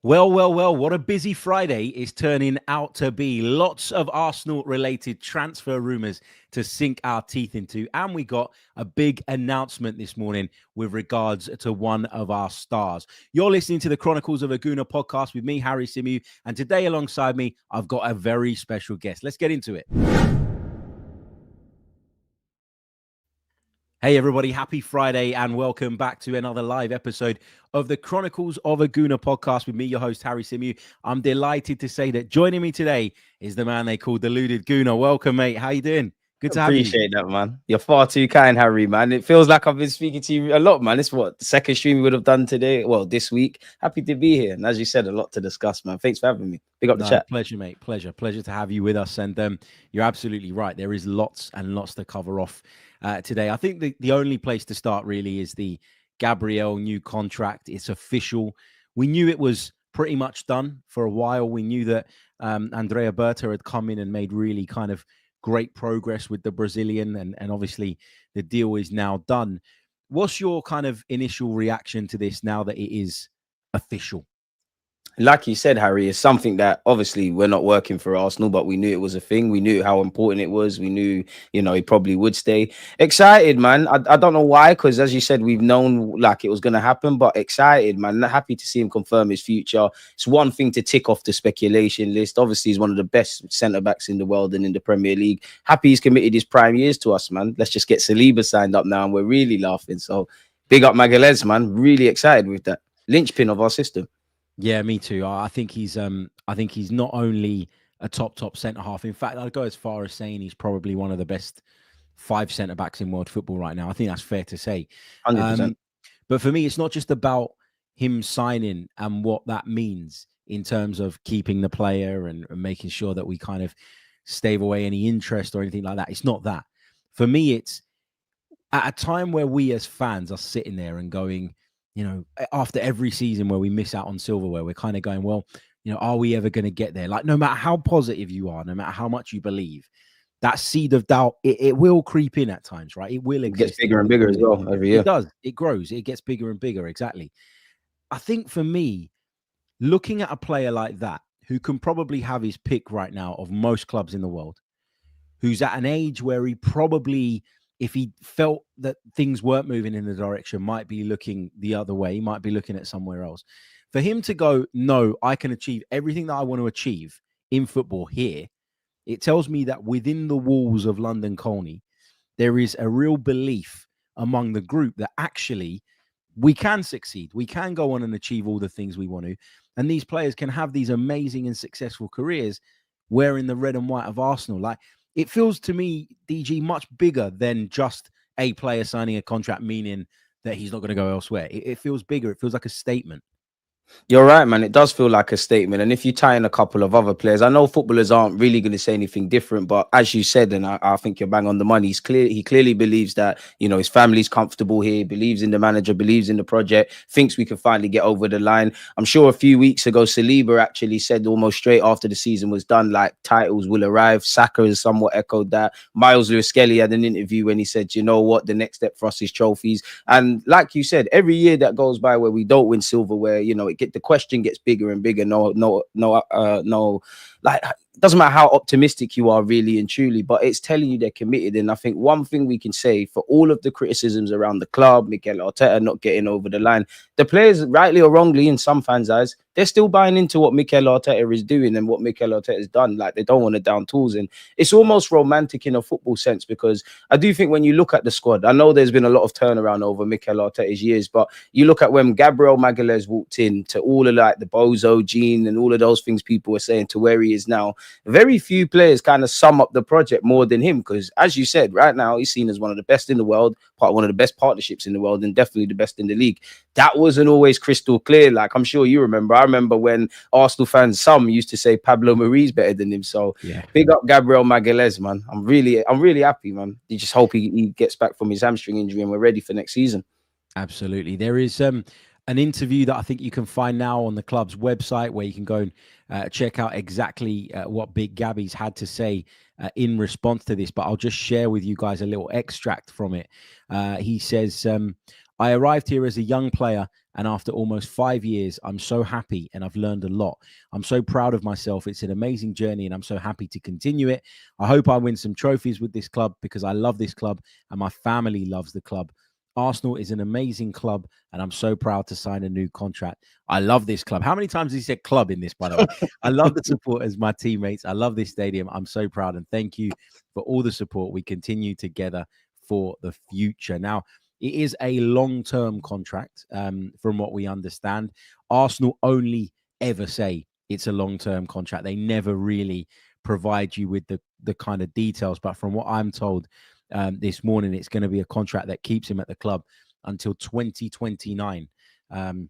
Well, what a busy Friday is turning out to be. Lots of Arsenal-related transfer rumours to sink our teeth into. And we got a big announcement this morning with regards to one of our stars. You're listening to the Chronicles of a Gooner podcast with me, Harry Symeou. And today alongside me, I've got a very special guest. Let's get into it. Hey, everybody. Happy Friday and welcome back to another live episode of the Chronicles of a Gooner podcast with me, your host, Harry Symeou. I'm delighted to say that joining me today is the man they call Deluded Gooner. Welcome, mate. How you doing? Good to have you. Appreciate that, man. You're far too kind, Harry, man. It feels like I've been speaking to you a lot, man. It's the second stream we would have done today. Well, this week. Happy to be here. And as you said, a lot to discuss, man. Thanks for having me. Big up the chat. Pleasure, mate. Pleasure to have you with us. And you're absolutely right. There is lots and lots to cover off today. I think the only place to start really is the Gabriel new contract. It's official. We knew it was pretty much done for a while. We knew that Andrea Berta had come in and made really kind of great progress with the Brazilian, and obviously the deal is now done. What's your kind of initial reaction to this now that it is official? Like you said, Harry, it's something that obviously we're not working for Arsenal, but we knew it was a thing. We knew how important it was. We knew, he probably would stay. Excited, man. I don't know why, because as you said, we've known like it was going to happen, but excited, man. Happy to see him confirm his future. It's one thing to tick off the speculation list. Obviously, he's one of the best centre-backs in the world and in the Premier League. Happy he's committed his prime years to us, man. Let's just get Saliba signed up now, and we're really laughing. So big up Magalhaes, man. Really excited with that. Linchpin of our system. Yeah, me too. I think he's not only a top centre half. In fact, I'd go as far as saying he's probably one of the best 5 centre backs in world football right now. I think that's fair to say. 100%. But for me, it's not just about him signing and what that means in terms of keeping the player and making sure that we kind of stave away any interest or anything like that. It's not that. For me, it's at a time where we as fans are sitting there and going, after every season where we miss out on silverware, we're kind of going, well, are we ever going to get there? Like, no matter how positive you are, no matter how much you believe, that seed of doubt, it will creep in at times, right? It will exist. It gets bigger and bigger as well every year. It does. It grows. It gets bigger and bigger. Exactly. I think for me, looking at a player like that, who can probably have his pick right now of most clubs in the world, who's at an age where he probably, if he felt that things weren't moving in the direction, might be looking the other way, might be looking at somewhere else. For him to go, no, I can achieve everything that I want to achieve in football here, it tells me that within the walls of London Colney, there is a real belief among the group that actually we can succeed. We can go on and achieve all the things we want to. And these players can have these amazing and successful careers wearing the red and white of Arsenal. Like, it feels to me, DG, much bigger than just a player signing a contract, meaning that he's not going to go elsewhere. It feels bigger. It feels like a statement. You're right, man. It does feel like a statement. And if you tie in a couple of other players, I know footballers aren't really going to say anything different, but as you said, and I think you're bang on the money, he clearly believes that, his family's comfortable here, believes in the manager, believes in the project, thinks we can finally get over the line. I'm sure a few weeks ago, Saliba actually said almost straight after the season was done, like, titles will arrive. Saka has somewhat echoed that. Miles Lewis-Skelly had an interview when he said, you know what, the next step for us is trophies. And like you said, every year that goes by where we don't win silverware, the question gets bigger and bigger. Like, it doesn't matter how optimistic you are, really and truly, but it's telling you they're committed. And I think one thing we can say for all of the criticisms around the club, Mikel Arteta not getting over the line, the players, rightly or wrongly, in some fans' eyes, they're still buying into what Mikel Arteta is doing and what Mikel Arteta has done. Like, they don't want to down tools. And it's almost romantic in a football sense, because I do think when you look at the squad, I know there's been a lot of turnaround over Mikel Arteta's years, but you look at when Gabriel Magalhaes walked in, to all of like the Bozo gene and all of those things people were saying, to where he is now, very few players kind of sum up the project more than him, because as you said, right now he's seen as one of the best in the world, part one of the best partnerships in the world, and definitely the best in the league. That wasn't always crystal clear. Like, I'm sure you remember. I remember when Arsenal fans, some used to say Pablo Mari's better than him. So yeah, big up Gabriel Magalhaes, man. I'm really happy, man. You just hope he gets back from his hamstring injury and we're ready for next season. Absolutely. There is an interview that I think you can find now on the club's website, where you can go and check out exactly what Big Gabby's had to say in response to this. But I'll just share with you guys a little extract from it. He says, I arrived here as a young player And after almost 5 years, I'm so happy and I've learned a lot. I'm so proud of myself. It's an amazing journey and I'm so happy to continue it. I hope I win some trophies with this club because I love this club and my family loves the club. Arsenal is an amazing club and I'm so proud to sign a new contract. I love this club. How many times has he said club in this, by the way? I love the supporters, my teammates. I love this stadium. I'm so proud and thank you for all the support. We continue together for the future. Now, it is a long-term contract, from what we understand. Arsenal only ever say it's a long-term contract. They never really provide you with the kind of details. But from what I'm told this morning, it's going to be a contract that keeps him at the club until 2029. So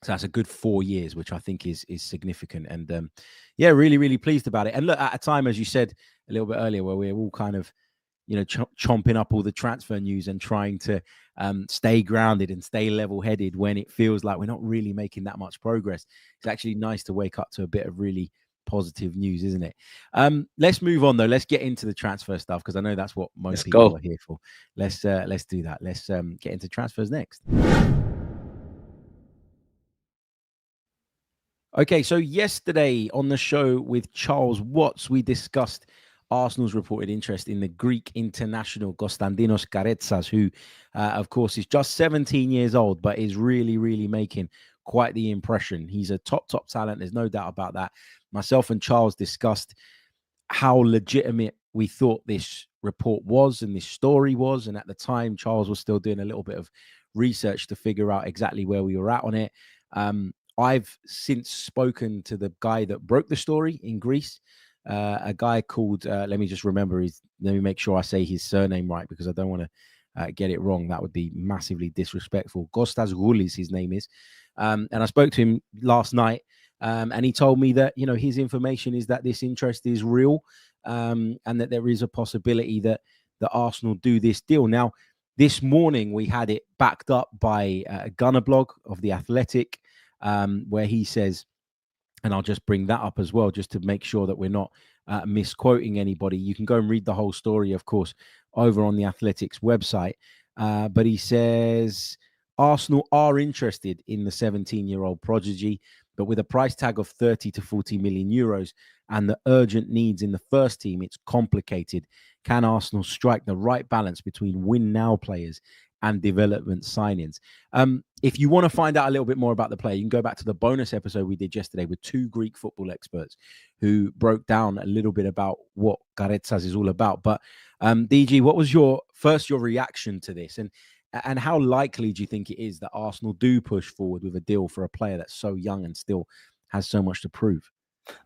that's a good 4 years, which I think is significant. And yeah, really, really pleased about it. And look, at a time, as you said a little bit earlier, where we're all kind of chomping up all the transfer news and trying to stay grounded and stay level-headed when it feels like we're not really making that much progress. It's actually nice to wake up to a bit of really positive news, isn't it? Let's move on, though. Let's get into the transfer stuff because I know that's what most people are here for. Let's do that. Let's get into transfers next. Okay, so yesterday on the show with Charles Watts, we discussed Arsenal's reported interest in the Greek international Konstantinos Karetsas, who, of course, is just 17 years old, but is really, really making quite the impression. He's a top talent. There's no doubt about that. Myself and Charles discussed how legitimate we thought this report was and this story was. And at the time, Charles was still doing a little bit of research to figure out exactly where we were at on it. I've since spoken to the guy that broke the story in Greece, a guy called, let me make sure I say his surname right because I don't want to get it wrong. That would be massively disrespectful. Kostas Goulis, his name is. And I spoke to him last night and he told me that, his information is that this interest is real and that there is a possibility that Arsenal do this deal. Now, this morning we had it backed up by a Gunner blog of The Athletic, where he says, and I'll just bring that up as well, just to make sure that we're not misquoting anybody. You can go and read the whole story, of course, over on the Athletic's website. But he says, Arsenal are interested in the 17-year-old prodigy, but with a price tag of 30 to 40 million euros and the urgent needs in the first team, it's complicated. Can Arsenal strike the right balance between win-now players and development signings? If you want to find out a little bit more about the player, you can go back to the bonus episode we did yesterday with two Greek football experts who broke down a little bit about what Karetsas is all about. But DG, what was your reaction to this? And how likely do you think it is that Arsenal do push forward with a deal for a player that's so young and still has so much to prove?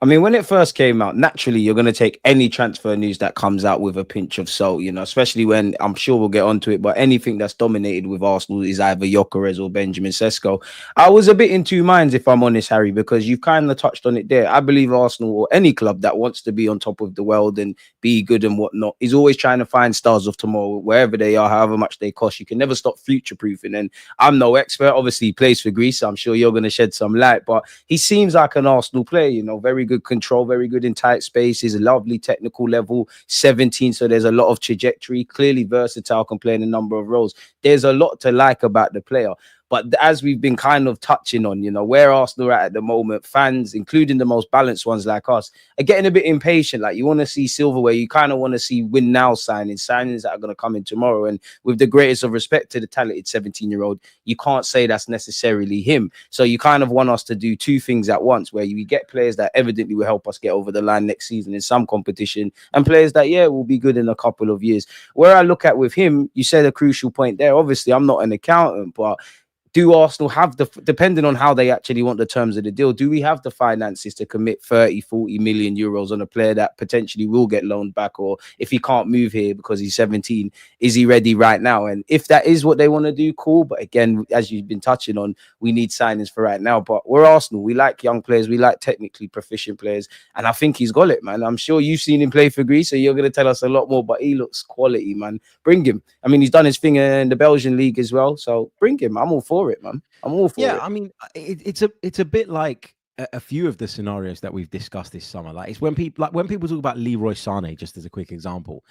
I mean, when it first came out, naturally, you're going to take any transfer news that comes out with a pinch of salt, especially when, I'm sure we'll get onto it, but anything that's dominated with Arsenal is either ROGERS or Benjamin Sesko. I was a bit in two minds, if I'm honest, Harry, because you've kind of touched on it there. I believe Arsenal or any club that wants to be on top of the world and be good and whatnot is always trying to find stars of tomorrow, wherever they are, however much they cost. You can never stop future-proofing. And I'm no expert. Obviously, he plays for Greece. So I'm sure you're going to shed some light, but he seems like an Arsenal player, very good control, very good in tight spaces, a lovely technical level, 17, so there's a lot of trajectory, clearly versatile, can play in a number of roles. There's a lot to like about the player. But as we've been kind of touching on, where Arsenal are at the moment, fans, including the most balanced ones like us, are getting a bit impatient. Like, you want to see silverware. You kind of want to see win now signings that are going to come in tomorrow. And with the greatest of respect to the talented 17-year-old, you can't say that's necessarily him. So you kind of want us to do two things at once, where we get players that evidently will help us get over the line next season in some competition, and players that, will be good in a couple of years. Where I look at with him, you said a crucial point there. Obviously, I'm not an accountant, but do Arsenal have depending on how they actually want the terms of the deal, do we have the finances to commit 30, 40 million euros on a player that potentially will get loaned back? Or if he can't move here because he's 17, is he ready right now? And if that is what they want to do, cool. But again, as you've been touching on, we need signings for right now. But we're Arsenal. We like young players. We like technically proficient players. And I think he's got it, man. I'm sure you've seen him play for Greece, so you're going to tell us a lot more. But he looks quality, man. Bring him. I mean, he's done his thing in the Belgian league as well. So bring him. I'm all for it, man. I'm all for it. Yeah, I mean, it's a bit like a few of the scenarios that we've discussed this summer. Like, it's when people talk about Leroy Sané, just as a quick example.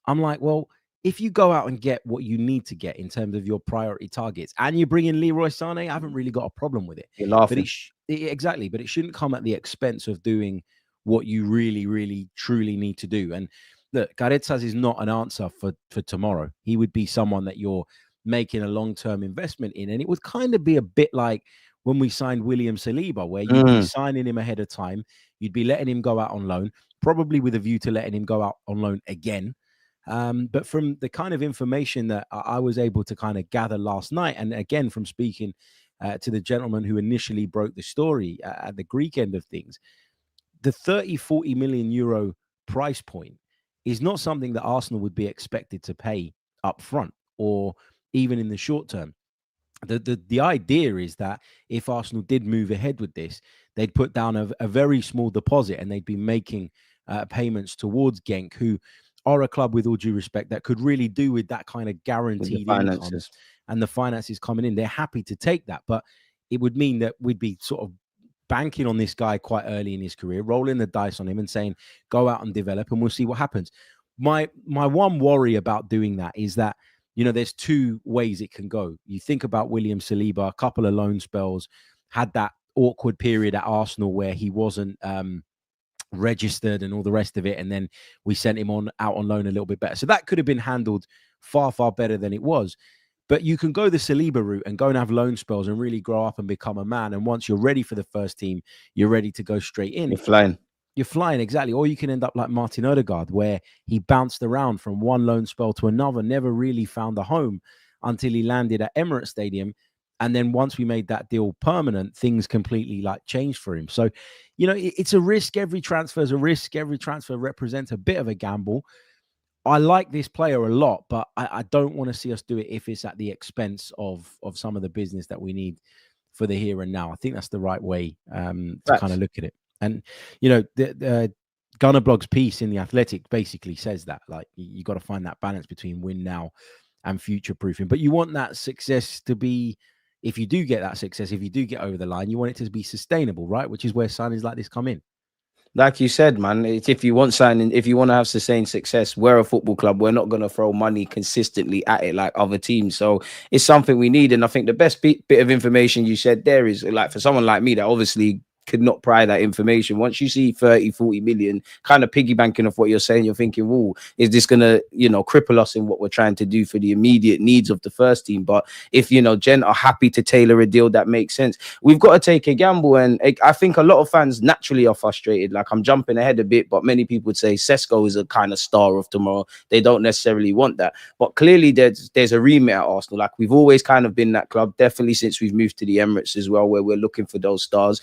I'm like, well, if you go out and get what you need to get in terms of your priority targets, and you bring in Leroy Sané, I haven't really got a problem with it. You're But laughing. exactly, but it shouldn't come at the expense of doing what you really, really, truly need to do. And look, Karetsas is not an answer for tomorrow. He would be someone that you're making a long-term investment in, and it would kind of be a bit like when we signed William Saliba, where you'd be signing him ahead of time, you'd be letting him go out on loan, probably with a view to letting him go out on loan again. But from the kind of information that I was able to kind of gather last night, and again from speaking to the gentleman who initially broke the story at the Greek end of things, the 30-40 million euro price point is not something that Arsenal would be expected to pay up front or even in the short term. The idea is that if Arsenal did move ahead with this, they'd put down a very small deposit and they'd be making payments towards Genk, who are a club, with all due respect, that could really do with that kind of guaranteed income and the finances coming in. They're happy to take that, but it would mean that we'd be sort of banking on this guy quite early in his career, rolling the dice on him and saying, go out and develop and we'll see what happens. My one worry about doing that is that, you know, there's two ways it can go. You think about William Saliba, a couple of loan spells, had that awkward period at Arsenal where he wasn't registered and all the rest of it, and then we sent him out on loan a little bit better. So that could have been handled far, far better than it was. But you can go the Saliba route and go and have loan spells and really grow up and become a man. And once you're ready for the first team, you're ready to go straight in. You're flying. You're flying, exactly. Or you can end up like Martin Odegaard, where he bounced around from one loan spell to another, never really found a home until he landed at Emirates Stadium. And then once we made that deal permanent, things completely like changed for him. So, you know, it's a risk. Every transfer is a risk. Every transfer represents a bit of a gamble. I like this player a lot, but I don't want to see us do it if it's at the expense of some of the business that we need for the here and now. I think that's the right way to kind of look at it. And, you know, the Gunner Blog's piece in The Athletic basically says that, like, you got to find that balance between win now and future proofing. But you want that success to be, if you do get that success, if you do get over the line, you want it to be sustainable, right? Which is where signings like this come in. Like you said, man, it's if you want signing, if you want to have sustained success, we're a football club. We're not going to throw money consistently at it like other teams. So it's something we need. And I think the best bit of information you said there is, like, for someone like me that obviously could not pry that information. Once you see 30-40 million, kind of piggybanking off what you're saying, you're thinking, "Whoa, is this gonna, you know, cripple us in what we're trying to do for the immediate needs of the first team?" But if, you know, Gent are happy to tailor a deal that makes sense, we've got to take a gamble. And I think a lot of fans naturally are frustrated. Like, I'm jumping ahead a bit, but many people would say Sesko is a kind of star of tomorrow. They don't necessarily want that, but clearly there's a remit at Arsenal. Like, we've always kind of been that club, definitely since we've moved to the Emirates as well, where we're looking for those stars.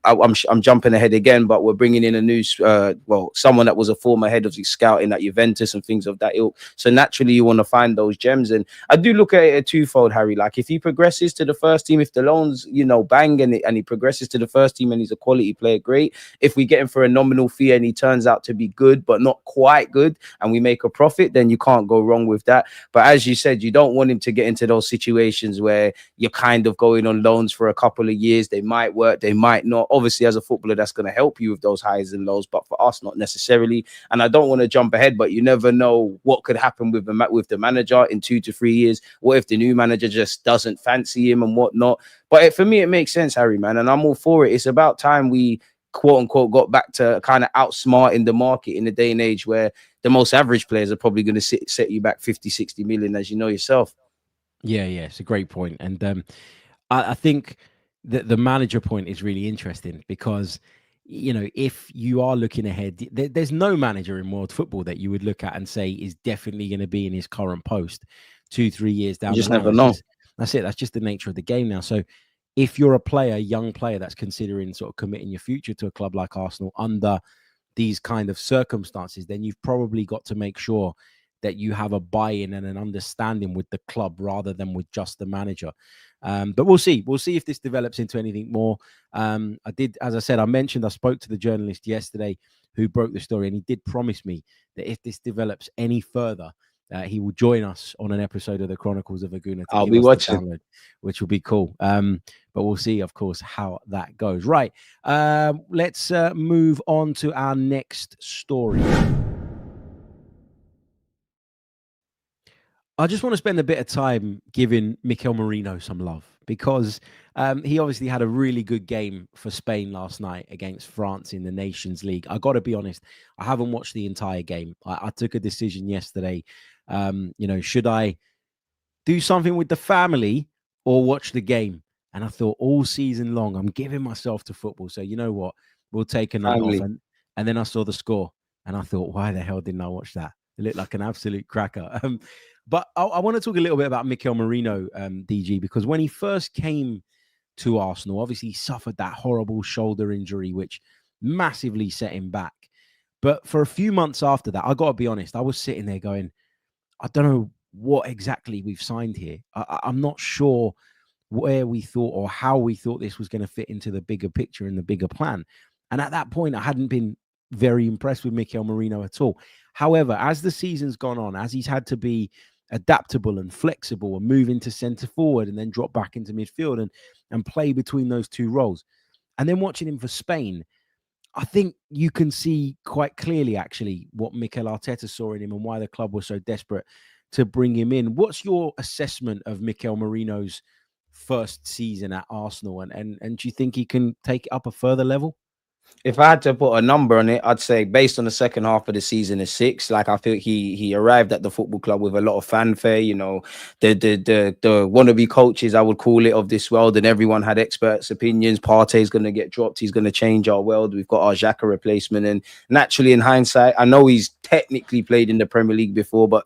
I'm jumping ahead again, but we're bringing in a new, someone that was a former head of scouting at Juventus and things of that ilk. So naturally, you want to find those gems. And I do look at it a twofold, Harry. Like, if he progresses to the first team, if the loans, you know, bang and he progresses to the first team and he's a quality player, great. If we get him for a nominal fee and he turns out to be good, but not quite good, and we make a profit, then you can't go wrong with that. But as you said, you don't want him to get into those situations where you're kind of going on loans for a couple of years. They might work, they might not. Obviously, as a footballer, that's going to help you with those highs and lows, but for us, not necessarily. And I don't want to jump ahead, but you never know what could happen with the manager in 2 to 3 years. What if the new manager just doesn't fancy him and whatnot? But for me, it makes sense, Harry, man, and I'm all for it. It's about time we, quote unquote, got back to kind of outsmarting the market in the day and age where the most average players are probably going to set you back 50-60 million, as you know yourself. Yeah, it's a great point. And I think that the manager point is really interesting because, you know, if you are looking ahead, there's no manager in world football that you would look at and say is definitely going to be in his current post 2-3 years down You just the line. never know. That's it. That's just the nature of the game now. So if you're a young player that's considering sort of committing your future to a club like Arsenal under these kind of circumstances, then you've probably got to make sure that you have a buy-in and an understanding with the club rather than with just the manager. But we'll see. We'll see if this develops into anything more. As I said, I spoke to the journalist yesterday who broke the story, and he did promise me that if this develops any further, he will join us on an episode of the Chronicles of Aguna. I'll be watching, download, which will be cool. But we'll see, of course, how that goes. Right. Let's move on to our next story. I just want to spend a bit of time giving Mikel Merino some love because he obviously had a really good game for Spain last night against France in the Nations League. I got to be honest, I haven't watched the entire game. I took a decision yesterday. Should I do something with the family or watch the game? And I thought all season long, I'm giving myself to football. So you know what? We'll take a night off. Family. And then I saw the score and I thought, why the hell didn't I watch that? It looked like an absolute cracker. But I want to talk a little bit about Mikel Merino, DG, because when he first came to Arsenal, obviously he suffered that horrible shoulder injury, which massively set him back. But for a few months after that, I got to be honest, I was sitting there going, I don't know what exactly we've signed here. I'm not sure where we thought or how we thought this was going to fit into the bigger picture and the bigger plan. And at that point, I hadn't been very impressed with Mikel Merino at all. However, as the season's gone on, as he's had to be adaptable and flexible and move into centre forward and then drop back into midfield and play between those two roles, and then watching him for Spain, I think you can see quite clearly actually what Mikel Arteta saw in him and why the club was so desperate to bring him in. What's your assessment of Mikel Merino's first season at Arsenal, and do you think he can take it up a further level? If I had to put a number on it, I'd say based on the second half of the season is 6. Like I feel he arrived at the football club with a lot of fanfare. You know, the wannabe coaches, I would call it, of this world, and everyone had experts' opinions. Partey's going to get dropped. He's going to change our world. We've got our Xhaka replacement, and naturally, in hindsight, I know he's technically played in the Premier League before, but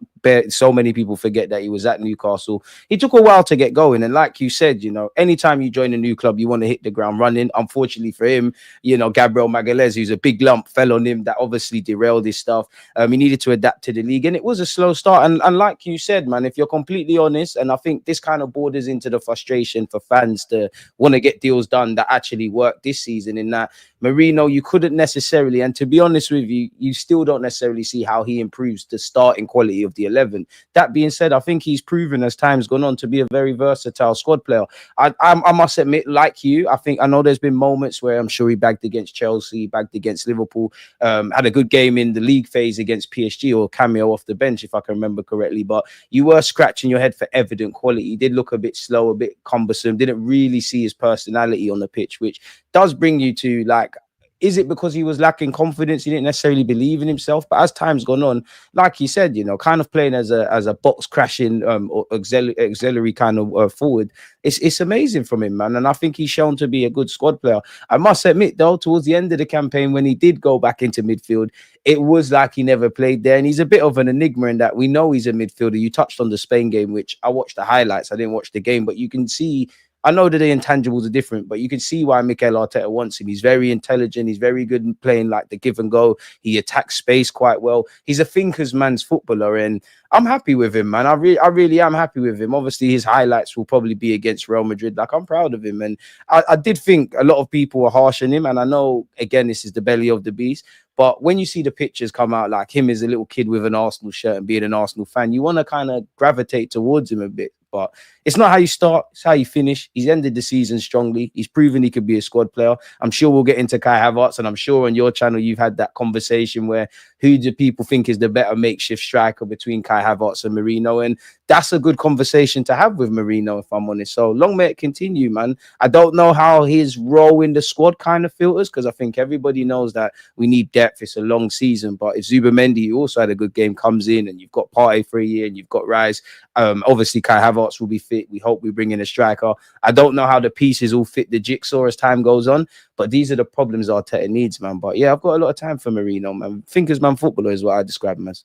so many people forget that he was at Newcastle. He took a while to get going, and like you said, you know, anytime you join a new club, you want to hit the ground running. Unfortunately for him, you know, Gabriel Magalhaes, who's a big lump, fell on him. That obviously derailed his stuff. He needed to adapt to the league, and it was a slow start. And like you said, man, if you're completely honest, and I think this kind of borders into the frustration for fans to want to get deals done that actually work this season, in that Merino, you couldn't necessarily, and to be honest with you, you still don't necessarily see how he improves the starting quality of the 11. That being said, I think he's proven as time's gone on to be a very versatile squad player. I must admit, like you, I know there's been moments where I'm sure he bagged against Chelsea, bagged against Liverpool, had a good game in the league phase against PSG, or cameo off the bench, if I can remember correctly. But you were scratching your head for evident quality. He did look a bit slow, a bit cumbersome, didn't really see his personality on the pitch, which does bring you to, like, is it because he was lacking confidence? He didn't necessarily believe in himself. But as time's gone on, like he said, you know, kind of playing as a box crashing or auxiliary kind of forward, it's amazing from him, man. And I think he's shown to be a good squad player. I must admit, though, towards the end of the campaign, when he did go back into midfield, it was like he never played there. And he's a bit of an enigma in that we know he's a midfielder. You touched on the Spain game, which I watched the highlights. I didn't watch the game, but you can see, I know that the intangibles are different, but you can see why Mikel Arteta wants him. He's very intelligent. He's very good in playing like the give and go. He attacks space quite well. He's a thinker's man's footballer, and I'm happy with him, man. I really am happy with him. Obviously, his highlights will probably be against Real Madrid. Like, I'm proud of him, and I did think a lot of people were harsh on him, and I know, again, this is the belly of the beast. But when you see the pictures come out, like him as a little kid with an Arsenal shirt and being an Arsenal fan, you want to kind of gravitate towards him a bit. But it's not how you start, it's how you finish. He's ended the season strongly. He's proven he could be a squad player. I'm sure we'll get into Kai Havertz, and I'm sure on your channel you've had that conversation where who do people think is the better makeshift striker between Kai Havertz and Merino? And that's a good conversation to have with Merino, if I'm honest. So long may it continue, man. I don't know how his role in the squad kind of filters, because I think everybody knows that we need depth. It's a long season. But if Zubamendi, who also had a good game, comes in, and you've got Partey for a year, and you've got Rice, obviously Kai Havertz will be fit. We hope we bring in a striker. I don't know how the pieces all fit the jigsaw as time goes on, but these are the problems Arteta needs, man. But yeah, I've got a lot of time for Merino, man. Thinkers man footballer is what I describe him as.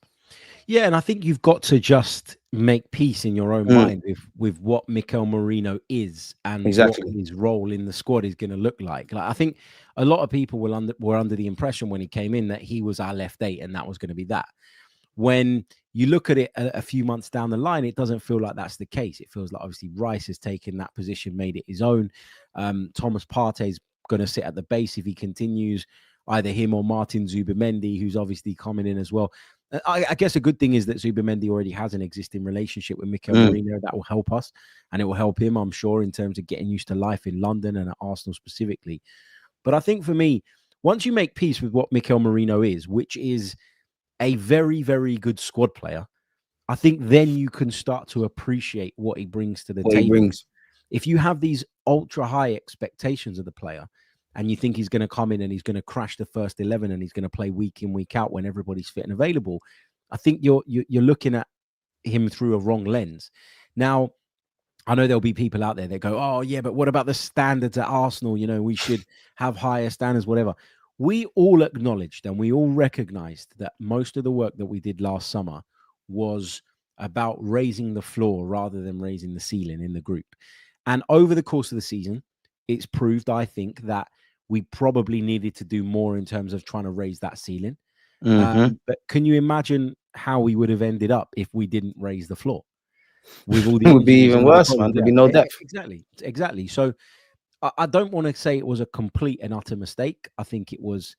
Yeah, and I think you've got to just make peace in your own mind with what Mikel Merino is and Exactly what his role in the squad is going to look like. Like, I think a lot of people were under the impression when he came in that he was our left 8 and that was going to be that. When you look at it a few months down the line, it doesn't feel like that's the case. It feels like obviously Rice has taken that position, made it his own. Thomas Partey's going to sit at the base if he continues, either him or Martin Zubamendi, who's obviously coming in as well. I guess a good thing is that Zubamendi already has an existing relationship with Mikel Merino that will help us, and it will help him, I'm sure, in terms of getting used to life in London and at Arsenal specifically. But I think for me, once you make peace with what Mikel Merino is, which is a very, very good squad player, I think then you can start to appreciate what he brings to the What he table. brings. If you have these ultra high expectations of the player and you think he's going to come in and he's going to crash the first 11 and he's going to play week in, week out when everybody's fit and available, I think you're looking at him through a wrong lens. Now, I know there'll be people out there that go, oh, yeah, but what about the standards at Arsenal? You know, we should have higher standards, whatever. We all acknowledged and we all recognized that most of the work that we did last summer was about raising the floor rather than raising the ceiling in the group. And over the course of the season, it's proved, I think, that we probably needed to do more in terms of trying to raise that ceiling. But can you imagine how we would have ended up if we didn't raise the floor? With all the It would be injuries even and all the worse, man. problems. There'd be no Yeah, depth. exactly. So I don't want to say it was a complete and utter mistake. I think it was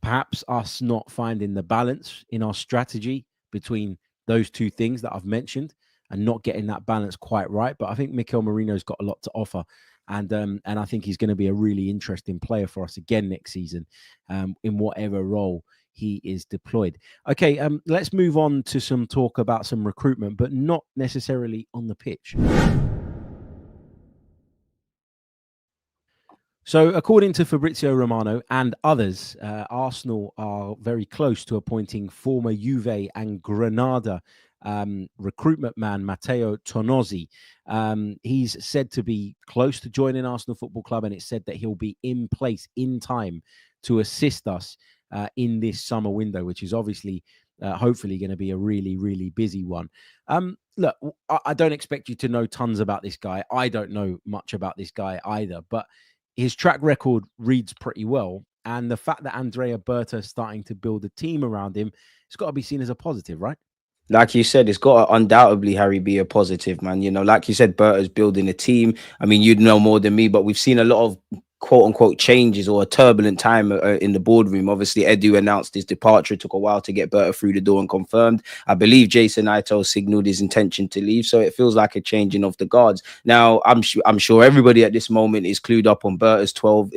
perhaps us not finding the balance in our strategy between those two things that I've mentioned and not getting that balance quite right. But I think Mikel Merino's got a lot to offer. And I think he's going to be a really interesting player for us again next season, in whatever role he is deployed. Okay, let's move on to some talk about some recruitment, but not necessarily on the pitch. So, according to Fabrizio Romano and others, Arsenal are very close to appointing former Juve and Granada recruitment man Matteo Tognozzi. He's said to be close to joining Arsenal Football Club, and it's said that he'll be in place in time to assist us in this summer window, which is obviously, hopefully, going to be a really, really busy one. Look, I don't expect you to know tons about this guy. I don't know much about this guy either, but his track record reads pretty well. And the fact that Andrea Berta is starting to build a team around him, it's got to be seen as a positive, right? Like you said, it's got to undoubtedly, Harry, be a positive, man. You know, like you said, Berta's building a team. I mean, you'd know more than me, but we've seen a lot of quote unquote changes or a turbulent time in the boardroom. Obviously, Edu announced his departure. It took a while to get Berta through the door and confirmed. I believe Jason Ito signaled his intention to leave. So it feels like a changing of the guards. Now, I'm sure everybody at this moment is clued up on Berta's 12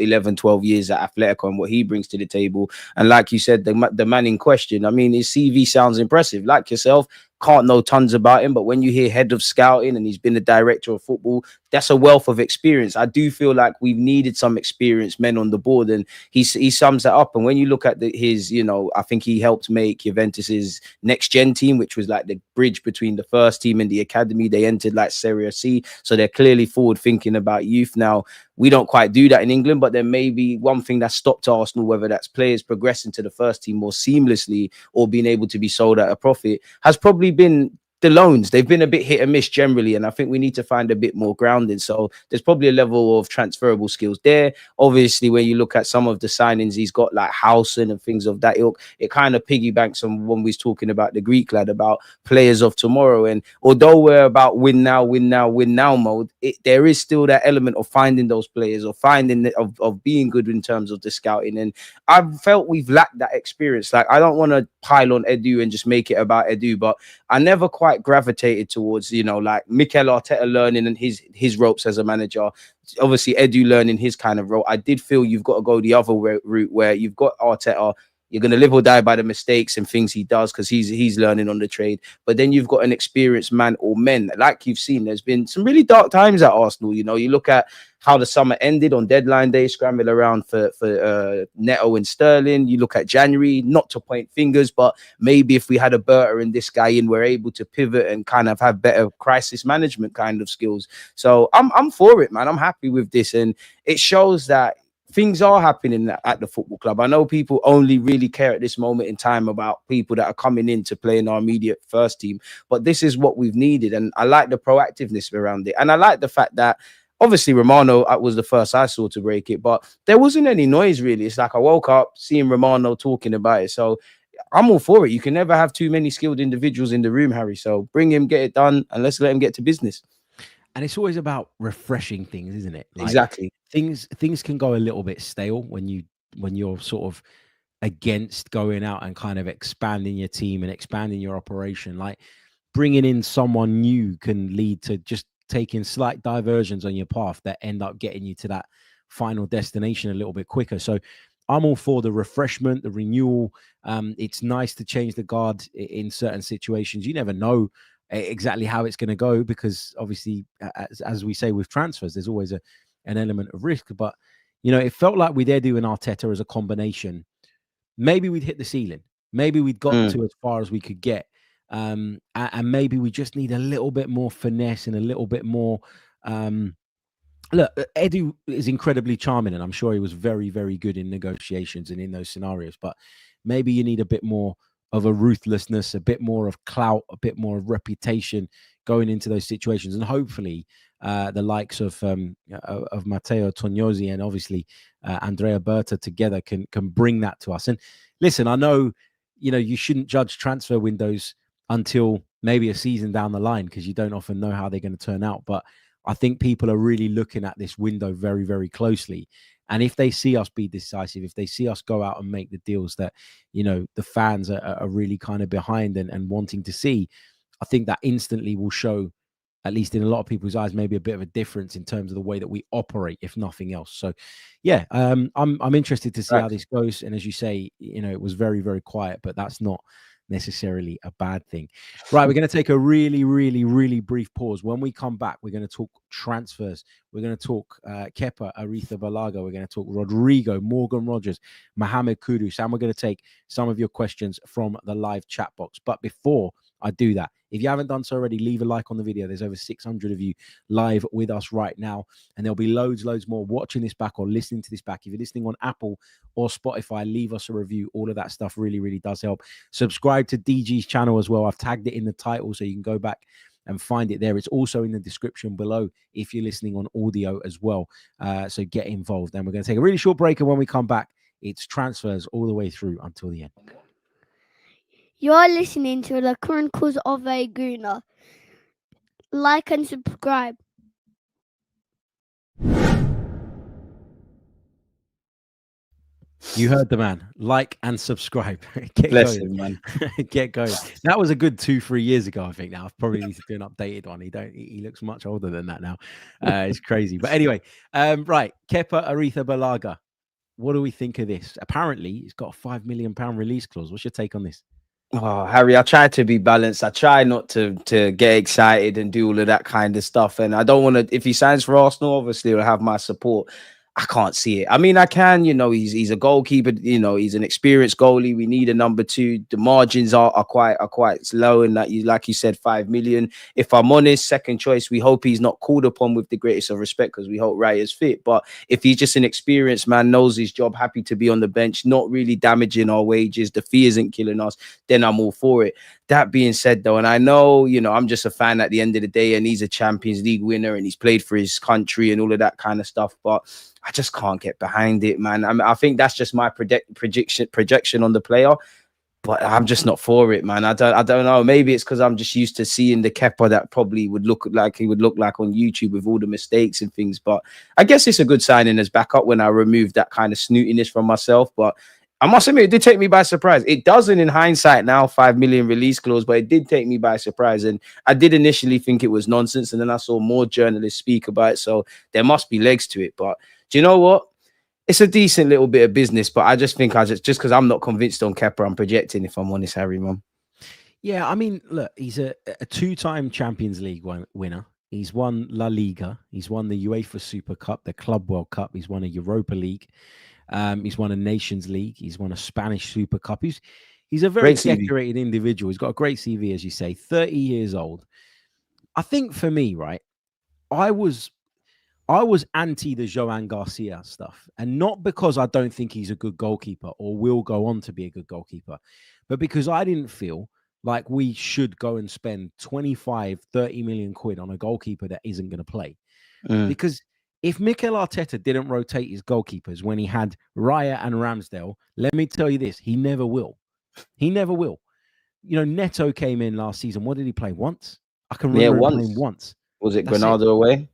years at Atletico and what he brings to the table. And like you said, the man in question, I mean, his CV sounds impressive. Like yourself, can't know tons about him, but when you hear head of scouting and he's been the director of football, that's a wealth of experience. I do feel like we've needed some experienced men on the board, and he sums that up. And when you look at his, you know, I think he helped make Juventus's next gen team, which was like the bridge between the first team and the academy. They entered like Serie C, so they're clearly forward thinking about youth. Now, we don't quite do that in England, but there may be one thing that stopped Arsenal, whether that's players progressing to the first team more seamlessly or being able to be sold at a profit, has probably been the loans. They've been a bit hit and miss generally, and I think we need to find a bit more grounding. So there's probably a level of transferable skills there. Obviously, when you look at some of the signings he's got, like Howson and things of that ilk, it kind of piggybanks on when we was talking about the Greek lad, about players of tomorrow. And although we're about win now mode, there is still that element of finding those players, or finding of being good in terms of the scouting. And I've felt we've lacked that experience. Like, I don't want to pile on Edu and just make it about Edu, but I never quite gravitated towards, you know, like Mikel Arteta learning and his ropes as a manager. Obviously, Edu learning his kind of role. I did feel you've got to go the other route where you've got Arteta. You're going to live or die by the mistakes and things he does because he's learning on the trade. But then you've got an experienced man or men. Like you've seen, there's been some really dark times at Arsenal. You know, you look at how the summer ended on deadline day, scramble around for Neto and Sterling. You look at January, not to point fingers, but maybe if we had a Berta and this guy in, we're able to pivot and kind of have better crisis management kind of skills. So I'm for it, man. I'm happy with this. And it shows that things are happening at the football club. I know people only really care at this moment in time about people that are coming in to play in our immediate first team, but this is what we've needed. And I like the proactiveness around it. And I like the fact that obviously Romano was the first I saw to break it, but there wasn't any noise really. It's like I woke up seeing Romano talking about it. So I'm all for it. You can never have too many skilled individuals in the room, Harry. So bring him, get it done, and let's let him get to business. And it's always about refreshing things, isn't it? Like, exactly. Things can go a little bit stale when you're sort of against going out and kind of expanding your team and expanding your operation. Like, bringing in someone new can lead to just taking slight diversions on your path that end up getting you to that final destination a little bit quicker. So I'm all for the refreshment, the renewal. It's nice to change the guard in certain situations. You never know exactly how it's going to go, because obviously, as we say with transfers, there's always an element of risk. But it felt like with Edu and Arteta as a combination, maybe we'd hit the ceiling. Maybe we'd got to as far as we could get. And maybe we just need a little bit more finesse and a little bit more. Look, Edu is incredibly charming, and I'm sure he was very, very good in negotiations and in those scenarios. But maybe you need a bit more of a ruthlessness, a bit more of clout, a bit more of reputation going into those situations. And hopefully the likes of Matteo Tognozzi and obviously Andrea Berta together can bring that to us. And listen, I know, you shouldn't judge transfer windows until maybe a season down the line, because you don't often know how they're going to turn out. But I think people are really looking at this window very, very closely. And if they see us be decisive, if they see us go out and make the deals that, the fans are really kind of behind and wanting to see, I think that instantly will show, at least in a lot of people's eyes, maybe a bit of a difference in terms of the way that we operate, if nothing else. So, yeah, I'm interested to see how this goes. And as you say, it was very, very quiet, but that's not necessarily a bad thing. Right, we're going to take a really, really, really brief pause. When we come back, we're going to talk transfers. We're going to talk Kepa Arrizabalaga. We're going to talk Rodrygo, Morgan Rogers, Mohamed Kudus, and we're going to take some of your questions from the live chat box. But before I do that, if you haven't done so already, leave a like on the video. There's over 600 of you live with us right now, and there'll be loads more watching this back or listening to this back. If you're listening on Apple or Spotify, leave us a review. All of that stuff really, really does help. Subscribe to DG's channel as well. I've tagged it in the title, so you can go back and find it there. It's also in the description below if you're listening on audio as well. So get involved. And we're going to take a really short break, and when we come back, it's transfers all the way through until the end. You're listening to the Chronicles of a Gooner. Like and subscribe. You heard the man. Like and subscribe. Get Bless going, him, man. Get going. That was a good 2-3 years ago, I think. Now I probably need to do an updated one. He looks much older than that now. It's crazy. But anyway, right. Kepa Arrizabalaga. What do we think of this? Apparently, he's got a £5 million release clause. What's your take on this? Oh, Harry, I try to be balanced. I try not to get excited and do all of that kind of stuff. And I don't want to, if he signs for Arsenal, obviously he'll have my support. I can't see it. I mean, I can, he's a goalkeeper, he's an experienced goalie. We need a number 2. The margins are quite low. And like you said, 5 million. If I'm honest, second choice, we hope he's not called upon with the greatest of respect, because we hope Raya's fit. But if he's just an experienced man, knows his job, happy to be on the bench, not really damaging our wages, the fee isn't killing us, then I'm all for it. That being said, though, and I know, I'm just a fan at the end of the day, and he's a Champions League winner and he's played for his country and all of that kind of stuff, but I just can't get behind it, man. I think that's just my projection on the player, but I'm just not for it, man. I don't know. Maybe it's because I'm just used to seeing the Kepa that probably would look like he would look like on YouTube with all the mistakes and things. But I guess it's a good signing as backup when I remove that kind of snootiness from myself. But I must admit, it did take me by surprise. It doesn't in hindsight now, 5 million release clause, but it did take me by surprise. And I did initially think it was nonsense. And then I saw more journalists speak about it. So there must be legs to it. But do you know what? It's a decent little bit of business. But I just think just because I'm not convinced on Kepa, I'm projecting, if I'm honest, Harry, man. Yeah, I mean, look, he's a 2-time Champions League winner. He's won La Liga. He's won the UEFA Super Cup, the Club World Cup. He's won a Europa League. He's won a Nations League. He's won a Spanish Super Cup. He's a very decorated individual. He's got a great CV, as you say, 30 years old. I think for me, right, I was anti the Joan Garcia stuff. And not because I don't think he's a good goalkeeper or will go on to be a good goalkeeper, but because I didn't feel like we should go and spend 25, 30 million quid on a goalkeeper that isn't going to play. Because if Mikel Arteta didn't rotate his goalkeepers when he had Raya and Ramsdale, let me tell you this, he never will. He never will. Neto came in last season. What did he play? Once? I can remember him playing once. Was it Granada away?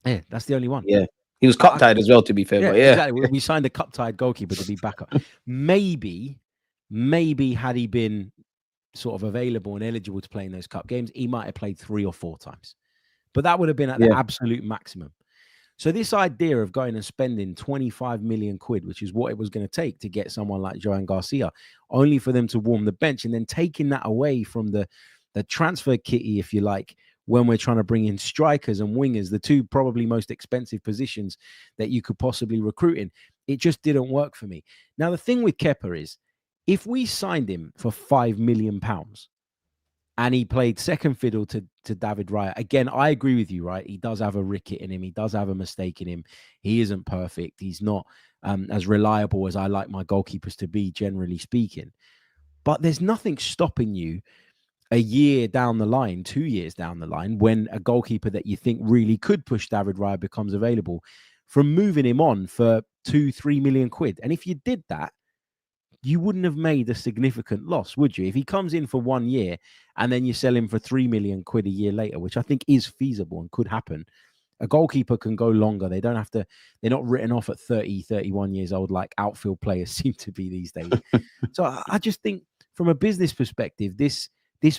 Yeah, that's the only one. Yeah. He was cup-tied as well, to be fair. Yeah, but yeah. Exactly. We signed a cup-tied goalkeeper to be backup. Maybe had he been sort of available and eligible to play in those cup games, he might have played 3 or 4 times. But that would have been at the absolute maximum. So this idea of going and spending 25 million quid, which is what it was going to take to get someone like Joan Garcia, only for them to warm the bench, and then taking that away from the transfer kitty, if you like, when we're trying to bring in strikers and wingers, the two probably most expensive positions that you could possibly recruit in, it just didn't work for me. Now, the thing with Kepa is, if we signed him for £5 million and he played second fiddle to David Raya, again, I agree with you, right? He does have a ricket in him. He does have a mistake in him. He isn't perfect. He's not as reliable as I like my goalkeepers to be, generally speaking. But there's nothing stopping you a year down the line, 2 years down the line, when a goalkeeper that you think really could push David Raya becomes available, from moving him on for 2-3 million quid. And if you did that, you wouldn't have made a significant loss, would you? If he comes in for 1 year and then you sell him for 3 million quid a year later, which I think is feasible and could happen. A goalkeeper can go longer. They don't have to, they're not written off at 30, 31 years old like outfield players seem to be these days. So I just think from a business perspective, this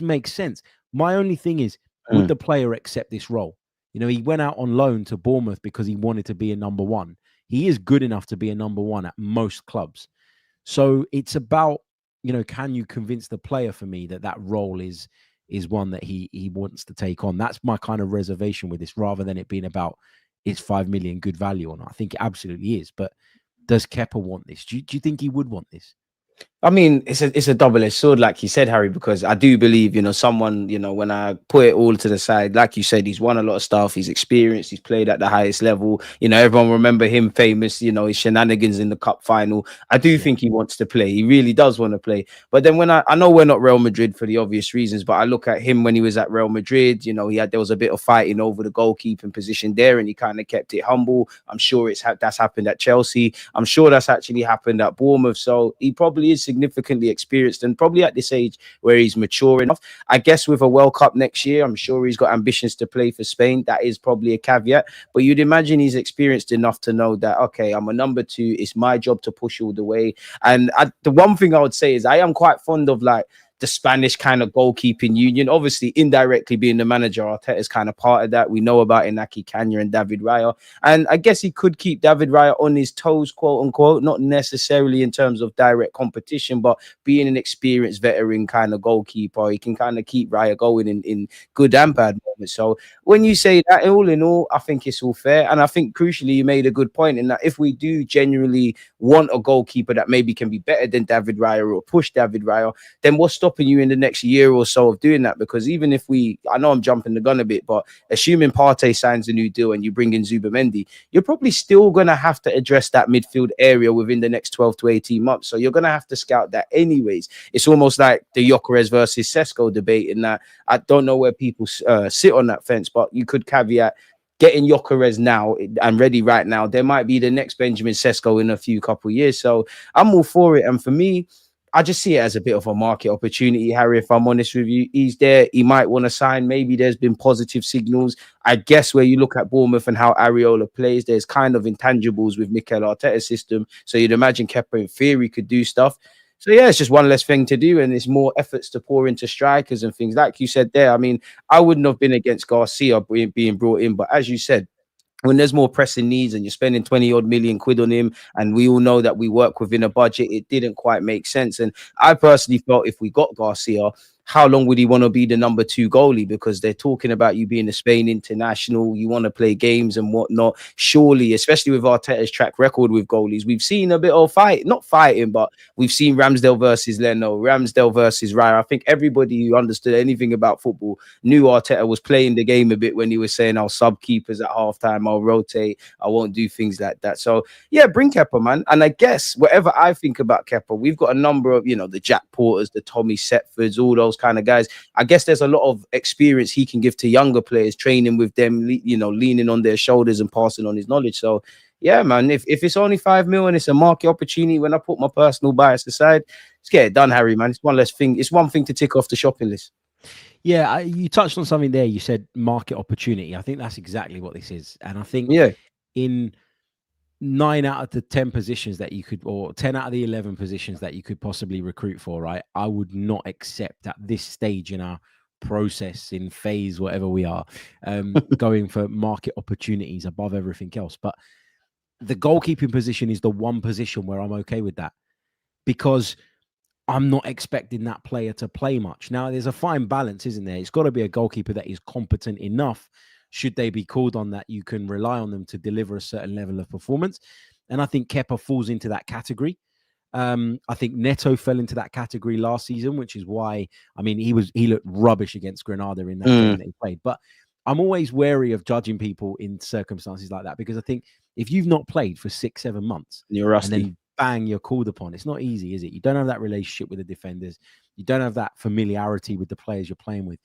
makes sense. My only thing is, would the player accept this role? You know, he went out on loan to Bournemouth because he wanted to be a number one. He is good enough to be a number one at most clubs. So it's about, you know, can you convince the player for me that role is one that he wants to take on? That's my kind of reservation with this, rather than it being about, is 5 million good value or not? I think it absolutely is. But does Kepa want this? Do you think he would want this? I mean, it's a double-edged sword, like you said, Harry, because I do believe, you know, someone, you know, when I put it all to the side, like you said, he's won a lot of stuff, he's experienced, he's played at the highest level. You know, everyone remember him famous, you know, his shenanigans in the cup final. I do think he wants to play. He really does want to play. But then when I know we're not Real Madrid for the obvious reasons, but I look at him when he was at Real Madrid, you know, there was a bit of fighting over the goalkeeping position there, and he kind of kept it humble. I'm sure that's happened at Chelsea. I'm sure that's actually happened at Bournemouth. So he probably is significantly experienced, and probably at this age where he's mature enough. I guess with a World Cup next year, I'm sure he's got ambitions to play for Spain. That is probably a caveat, but you'd imagine he's experienced enough to know that, okay, I'm a number two. It's my job to push all the way. And the one thing I would say is I am quite fond of like the Spanish kind of goalkeeping union. Obviously, indirectly being the manager, Arteta is kind of part of that. We know about Inaki Kanya and David Raya. And I guess he could keep David Raya on his toes, quote unquote, not necessarily in terms of direct competition, but being an experienced veteran kind of goalkeeper, he can kind of keep Raya going in good and bad moments. So when you say that, all in all, I think it's all fair. And I think crucially, you made a good point in that if we do genuinely want a goalkeeper that maybe can be better than David Raya or push David Raya, then what's stopping you in the next year or so of doing that? Because even if I know I'm jumping the gun a bit, but assuming Partey signs a new deal and you bring in Zubamendi, you're probably still going to have to address that midfield area within the next 12 to 18 months. So you're going to have to scout that anyways. It's almost like the Gyökeres versus Sesko debate in that I don't know where people sit on that fence, but you could caveat getting Gyökeres now and ready right now. There might be the next Benjamin Sesko in a couple of years. So I'm all for it. And for me, I just see it as a bit of a market opportunity, Harry, if I'm honest with you. He's there. He might want to sign. Maybe there's been positive signals. I guess where you look at Bournemouth and how Areola plays, there's kind of intangibles with Mikel Arteta's system. So you'd imagine Kepa, in theory, could do stuff. So, yeah, it's just one less thing to do, and it's more efforts to pour into strikers and things. Like you said there, I mean, I wouldn't have been against Garcia being brought in, but as you said, when there's more pressing needs and you're spending 20 odd million quid on him, and we all know that we work within a budget, it didn't quite make sense. And I personally felt if we got Garcia, how long would he want to be the number two goalie? Because they're talking about you being a Spain international, you want to play games and whatnot. Surely, especially with Arteta's track record with goalies, we've seen a bit of not fighting, but we've seen Ramsdale versus Leno, Ramsdale versus Raya. I think everybody who understood anything about football knew Arteta was playing the game a bit when he was saying, I'll sub keepers at halftime, I'll rotate, I won't do things like that. So, yeah, bring Kepa, man. And I guess whatever I think about Kepa, we've got a number of, you know, the Jack Porters, the Tommy Setfords, all those kind of guys. I guess there's a lot of experience he can give to younger players, training with them, you know, leaning on their shoulders and passing on his knowledge. So yeah, man, if it's only 5 mil and it's a market opportunity, when I put my personal bias aside, let's get it done, Harry, man. It's one less thing. It's one thing to tick off the shopping list. Yeah, you touched on something there. You said market opportunity. I think that's exactly what this is. And I think in 9 out of the 10 positions that you could, or 10 out of the 11 positions that you could possibly recruit for, right, I would not accept at this stage in our process, in phase, whatever we are, going for market opportunities above everything else. But the goalkeeping position is the one position where I'm okay with that, because I'm not expecting that player to play much. Now, there's a fine balance, isn't there? It's got to be a goalkeeper that is competent enough, should they be called on, that you can rely on them to deliver a certain level of performance. And I think Kepa falls into that category. I think Neto fell into that category last season, which is why, I mean, he looked rubbish against Granada in that game that he played. But I'm always wary of judging people in circumstances like that, because I think if you've not played for 6-7 months, you're rusty, and then bang, you're called upon, it's not easy, is it? You don't have that relationship with the defenders. You don't have that familiarity with the players you're playing with.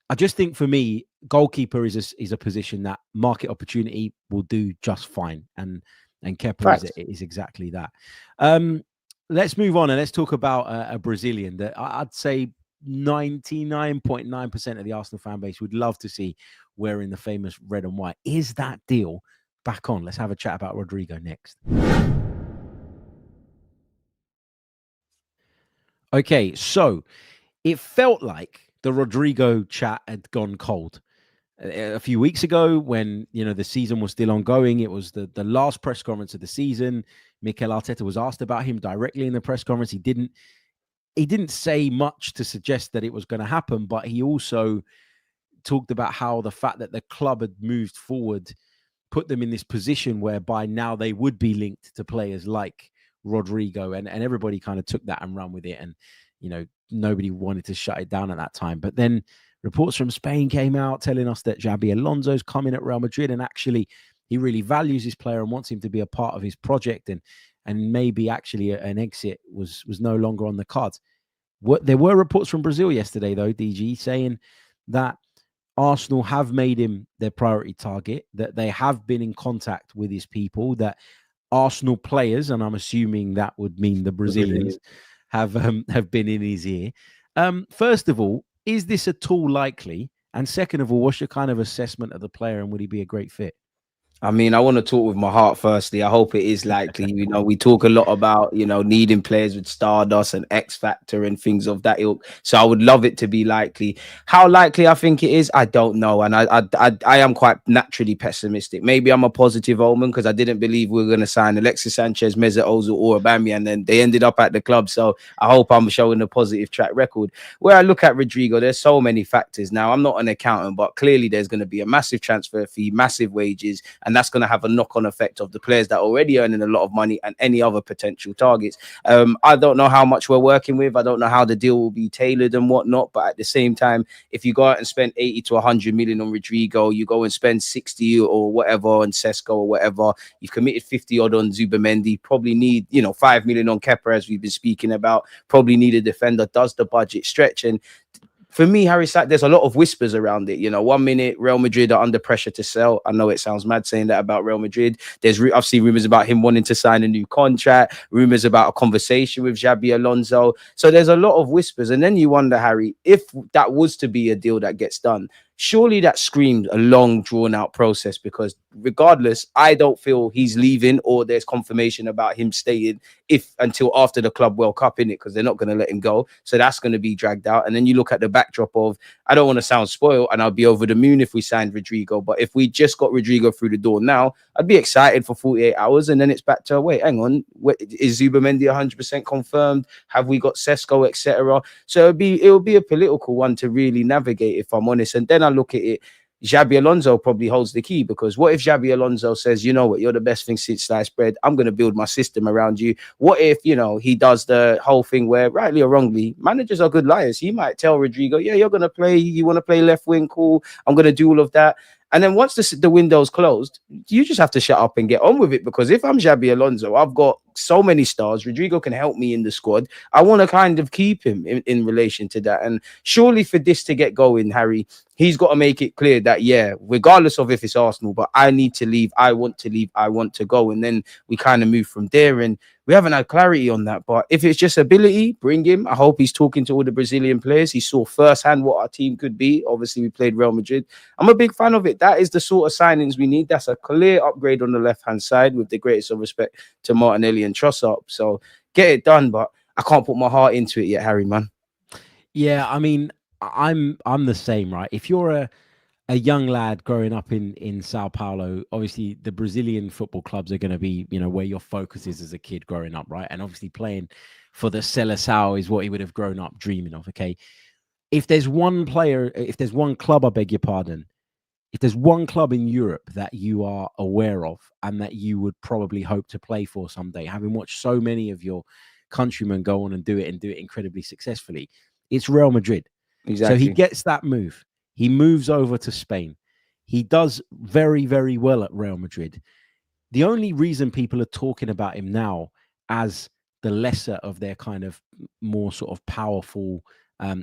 I just think, for me, goalkeeper is a position that market opportunity will do just fine. And Kepa is exactly that. Let's move on and let's talk about a Brazilian that I'd say 99.9% of the Arsenal fan base would love to see wearing the famous red and white. Is that deal back on? Let's have a chat about Rodrygo next. Okay, so it felt like the Rodrygo chat had gone cold a few weeks ago, when, you know, the season was still ongoing. It was the last press conference of the season. Mikel Arteta was asked about him directly in the press conference. He didn't say much to suggest that it was going to happen, but he also talked about how the fact that the club had moved forward put them in this position whereby now they would be linked to players like Rodrygo, and everybody kind of took that and ran with it. And, you know, nobody wanted to shut it down at that time. But then reports from Spain came out telling us that Xabi Alonso's coming at Real Madrid, and actually he really values his player and wants him to be a part of his project, and maybe actually an exit was no longer on the cards. There were reports from Brazil yesterday, though, DG, saying that Arsenal have made him their priority target, that they have been in contact with his people, that Arsenal players, and I'm assuming that would mean the Brazilians, have been in his ear. First of all, is this at all likely? And second of all, what's your kind of assessment of the player, and would he be a great fit? I mean, I want to talk with my heart firstly. I hope it is likely. You know, we talk a lot about, you know, needing players with stardust and X factor and things of that ilk. So I would love it to be likely. How likely I think it is, I don't know. And I am quite naturally pessimistic. Maybe I'm a positive omen, because I didn't believe we were going to sign Alexis Sanchez, Mesut Ozil or Aubameyang, and then they ended up at the club. So I hope I'm showing a positive track record. Where I look at Rodrygo, there's so many factors. Now, I'm not an accountant, but clearly there's going to be a massive transfer fee, massive wages, and that's going to have a knock-on effect of the players that are already earning a lot of money and any other potential targets. I don't know how much we're working with. I don't know how the deal will be tailored and whatnot. But at the same time, if you go out and spend 80 to 100 million on Rodrygo, you go and spend 60 or whatever on Sesko or whatever, you've committed 50 odd on Zubimendi, probably need, 5 million on Kepa, as we've been speaking about, probably need a defender. Does the budget stretch? And for me, Harry, there's a lot of whispers around it. 1 minute Real Madrid are under pressure to sell. I know it sounds mad saying that about Real Madrid. I've seen rumors about him wanting to sign a new contract, rumors about a conversation with Xabi Alonso. So there's a lot of whispers. And then you wonder, Harry, if that was to be a deal that gets done, surely that screamed a long, drawn-out process, because regardless, I don't feel he's leaving or there's confirmation about him staying until after the Club World Cup, innit? Because they're not going to let him go. So that's going to be dragged out. And then you look at the backdrop of, I don't want to sound spoiled, and I'll be over the moon if we signed Rodrygo, but if we just got Rodrygo through the door now, I'd be excited for 48 hours, and then it's back to, wait, hang on, is Zubimendi 100% confirmed? Have we got Sesko, etc.? So it'll be a political one to really navigate, if I'm honest. And then I look at it, Xabi Alonso probably holds the key, because what if Xabi Alonso says, you know what, you're the best thing since sliced bread, I'm going to build my system around you? What if, he does the whole thing where, rightly or wrongly, managers are good liars. He might tell Rodrygo, yeah, you're going to play, you want to play left wing, cool, I'm going to do all of that. And then once the window's closed, you just have to shut up and get on with it. Because if I'm Xabi Alonso, I've got so many stars. Rodrygo can help me in the squad. I want to kind of keep him in relation to that. And surely for this to get going, Harry, he's got to make it clear that, yeah, regardless of if it's Arsenal, but I need to leave. I want to leave. I want to go. And then we kind of move from there. And we haven't had clarity on that. But if it's just ability, bring him. I hope he's talking to all the Brazilian players. He saw firsthand what our team could be. Obviously, we played Real Madrid. I'm a big fan of it. That is the sort of signings we need. That's a clear upgrade on the left-hand side, with the greatest of respect to Martinelli and Trossard. So get it done. But I can't put my heart into it yet, Harry, man. Yeah, I mean, I'm the same, right? If you're a young lad growing up in Sao Paulo, obviously the Brazilian football clubs are going to be, where your focus is as a kid growing up, right? And obviously playing for the Seleção is what he would have grown up dreaming of. Okay, if there's one club, I beg your pardon, if there's one club in Europe that you are aware of and that you would probably hope to play for someday, having watched so many of your countrymen go on and do it incredibly successfully, it's Real Madrid. Exactly. So he gets that move. He moves over to Spain. He does very, very well at Real Madrid. The only reason people are talking about him now as the lesser of their kind of more sort of powerful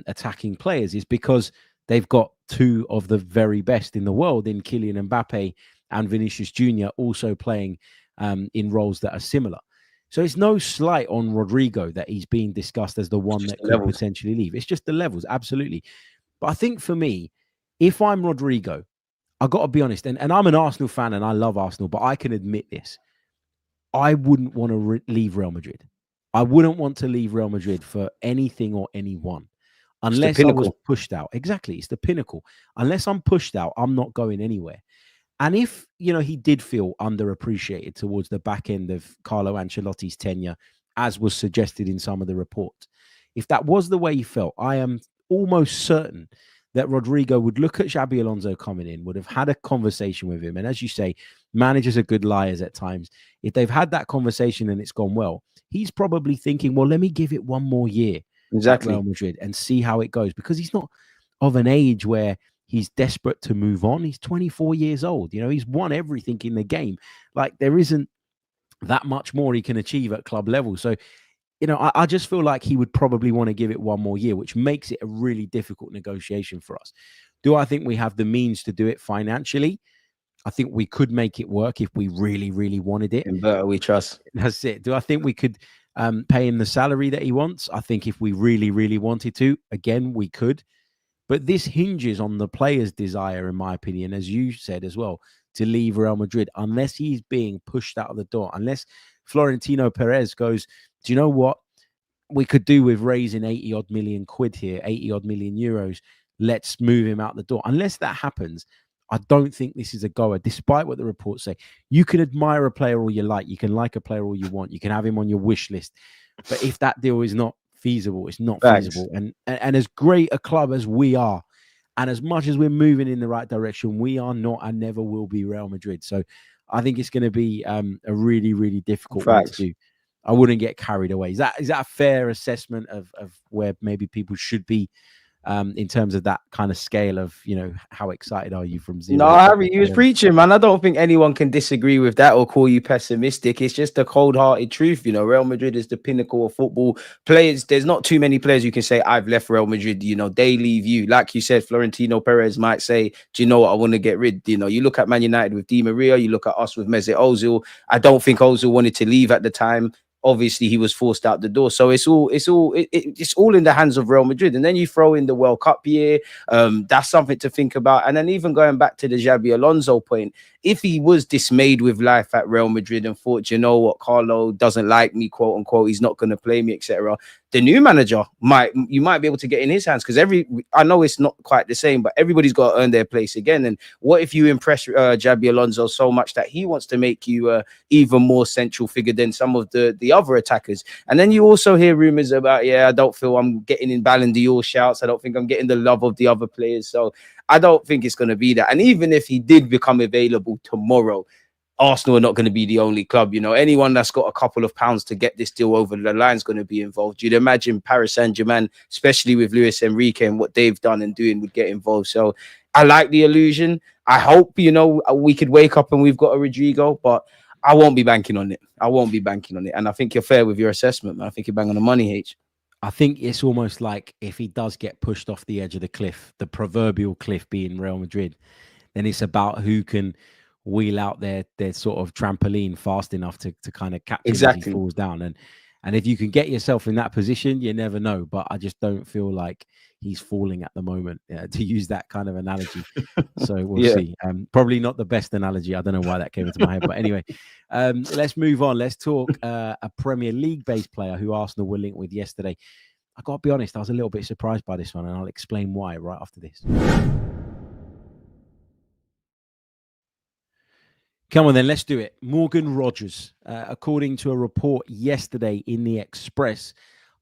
attacking players is because they've got two of the very best in the world in Kylian Mbappe and Vinicius Jr. also playing in roles that are similar. So it's no slight on Rodrygo that he's being discussed as the one that could potentially leave. It's just the levels, absolutely. But I think for me, if I'm Rodrygo, I've got to be honest, and I'm an Arsenal fan and I love Arsenal, but I can admit this. I wouldn't want to leave Real Madrid. I wouldn't want to leave Real Madrid for anything or anyone unless I was pushed out. Exactly. It's the pinnacle. Unless I'm pushed out, I'm not going anywhere. And if, he did feel underappreciated towards the back end of Carlo Ancelotti's tenure, as was suggested in some of the reports, if that was the way he felt, I am almost certain that Rodrygo would look at Xabi Alonso coming in, would have had a conversation with him. And as you say, managers are good liars at times. If they've had that conversation and it's gone well, he's probably thinking, well, let me give it one more year at Real Madrid and see how it goes, because he's not of an age where he's desperate to move on. He's 24 years old. He's won everything in the game. Like, there isn't that much more he can achieve at club level. So, I just feel like he would probably want to give it one more year, which makes it a really difficult negotiation for us. Do I think we have the means to do it financially? I think we could make it work if we really, really wanted it. In Berta, we trust. That's it. Do I think we could pay him the salary that he wants? I think if we really, really wanted to, again, we could. But this hinges on the player's desire, in my opinion, as you said as well, to leave Real Madrid, unless he's being pushed out of the door, unless Florentino Perez goes, do you know what we could do with raising 80 odd million quid here, 80 odd million euros? Let's move him out the door. Unless that happens, I don't think this is a goer, despite what the reports say. You can admire a player all you like. You can like a player all you want. You can have him on your wish list. But if that deal is not feasible, it's not feasible. And as great a club as we are, and as much as we're moving in the right direction, we are not and never will be Real Madrid. So I think it's going to be a really, really difficult one to do. I wouldn't get carried away. Is that a fair assessment of where maybe people should be in terms of that kind of scale of, how excited are you from zero? No, Harry, you was preaching, man. I don't think anyone can disagree with that or call you pessimistic. It's just the cold-hearted truth. Real Madrid is the pinnacle of football. Players, there's not too many players you can say, I've left Real Madrid. They leave you. Like you said, Florentino Perez might say, do you know what, I want to get rid. You look at Man United with Di Maria, you look at us with Mesut Ozil. I don't think Ozil wanted to leave at the time. Obviously, he was forced out the door. So it's all in the hands of Real Madrid. And then you throw in the World Cup year. That's something to think about. And then even going back to the Xabi Alonso point, if he was dismayed with life at Real Madrid and thought, you know what, Carlo doesn't like me, quote unquote, he's not going to play me, etc., the new manager might be able to get in his hands, because I know it's not quite the same, but everybody's got to earn their place again. And what if you impress Xabi Alonso so much that he wants to make you even more central figure than some of the other attackers? And then you also hear rumors about, I don't feel I'm getting in Ballon d'Or shouts. I don't think I'm getting the love of the other players. So I don't think it's going to be that. And even if he did become available tomorrow, Arsenal are not going to be the only club. Anyone that's got a couple of pounds to get this deal over the line is going to be involved. You'd imagine Paris Saint-Germain, especially with Luis Enrique and what they've done and doing, would get involved. So I like the illusion. I hope, we could wake up and we've got a Rodrygo, but I won't be banking on it. And I think you're fair with your assessment, man. I think you're bang on the money, H. I think it's almost like if he does get pushed off the edge of the cliff, the proverbial cliff being Real Madrid, then it's about who can wheel out their sort of trampoline fast enough to kind of catch him as he falls down. And if you can get yourself in that position, you never know. But I just don't feel like he's falling at the moment, to use that kind of analogy. So we'll see. Probably not the best analogy. I don't know why that came into my head. But anyway, let's move on. Let's talk a Premier League-based player who Arsenal were linked with yesterday. I got to be honest, I was a little bit surprised by this one, and I'll explain why right after this. Come on then, let's do it. Morgan Rodgers, according to a report yesterday in the Express,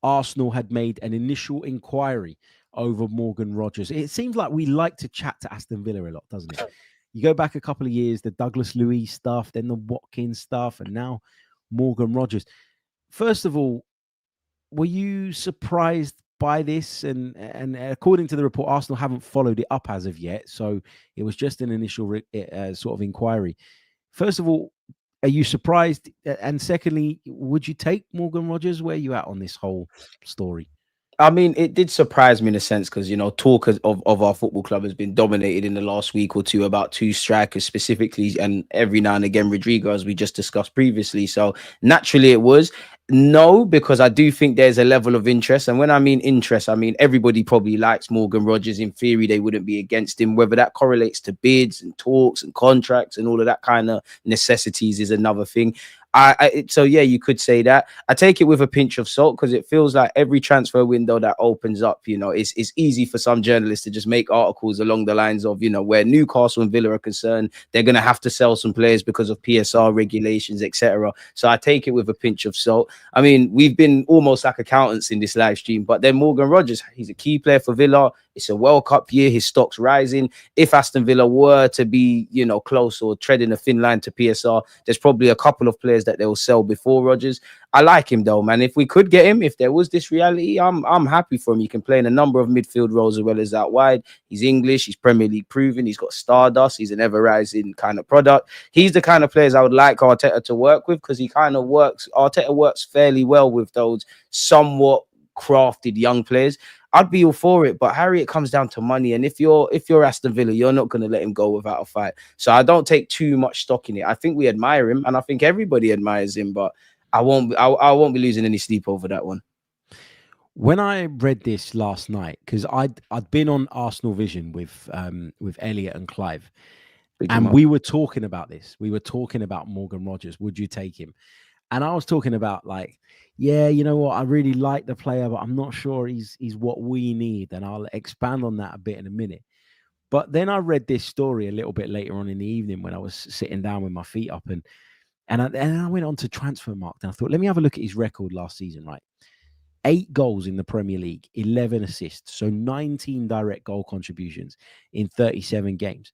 Arsenal had made an initial inquiry over Morgan Rodgers. It seems like we like to chat to Aston Villa a lot, doesn't it? You go back a couple of years, the Douglas Luiz stuff, then the Watkins stuff, and now Morgan Rodgers. First of all, were you surprised by this? And according to the report, Arsenal haven't followed it up as of yet, so it was just an initial sort of inquiry. First of all, are you surprised? And secondly, would you take Morgan Rodgers? Where are you at on this whole story? I mean, it did surprise me in a sense because, talk of our football club has been dominated in the last week or two about two strikers specifically, and every now and again, Rodrygo, as we just discussed previously. So naturally it was. No, because I do think there's a level of interest. And when I mean interest, I mean everybody probably likes Morgan Rodgers. In theory, they wouldn't be against him. Whether that correlates to bids and talks and contracts and all of that kind of necessities is another thing. So yeah, you could say that. I take it with a pinch of salt because it feels like every transfer window that opens up, it's easy for some journalists to just make articles along the lines of, where Newcastle and Villa are concerned, they're going to have to sell some players because of PSR regulations, etc. So I take it with a pinch of salt. I mean, we've been almost like accountants in this live stream, but then Morgan Rodgers, he's a key player for Villa. It's a World Cup year. His stock's rising. If Aston Villa were to be, close or treading a thin line to PSR, there's probably a couple of players that they'll sell before Rodgers. I like him though, man. If we could get him, if there was this reality, I'm happy for him. He can play in a number of midfield roles as well as out wide. He's English. He's Premier League proven. He's got stardust. He's an ever rising kind of product. He's the kind of players I would like Arteta to work with because he kind of works. Arteta works fairly well with those somewhat crafted young players. I'd be all for it, but Harry, it comes down to money. And if you're Aston Villa, you're not going to let him go without a fight. So I don't take too much stock in it. I think we admire him, and I think everybody admires him, but I won't be losing any sleep over that one. When I read this last night, because I'd been on Arsenal Vision with Elliot and Clive, and we were talking about this. We were talking about Morgan Rodgers. Would you take him? And I was talking about like, yeah, you know what? I really like the player, but I'm not sure he's what we need. And I'll expand on that a bit in a minute. But then I read this story a little bit later on in the evening when I was sitting down with my feet up, and I went on to Transfermarkt, and I thought, let me have a look at his record last season. Right, 8 goals in the Premier League, 11 assists, so 19 direct goal contributions in 37 games.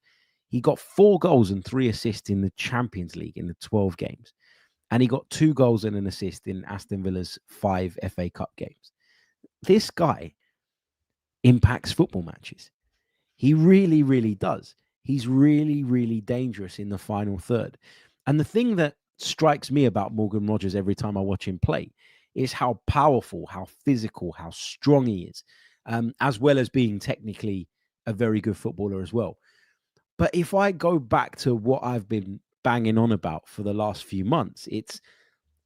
He got 4 goals and 3 assists in the Champions League in the 12 games. And he got 2 goals and an assist in Aston Villa's 5 FA Cup games. This guy impacts football matches. He really, really does. He's really, really dangerous in the final third. And the thing that strikes me about Morgan Rodgers every time I watch him play is how powerful, how physical, how strong he is, as well as being technically a very good footballer as well. But if I go back to what I've been banging on about for the last few months, it's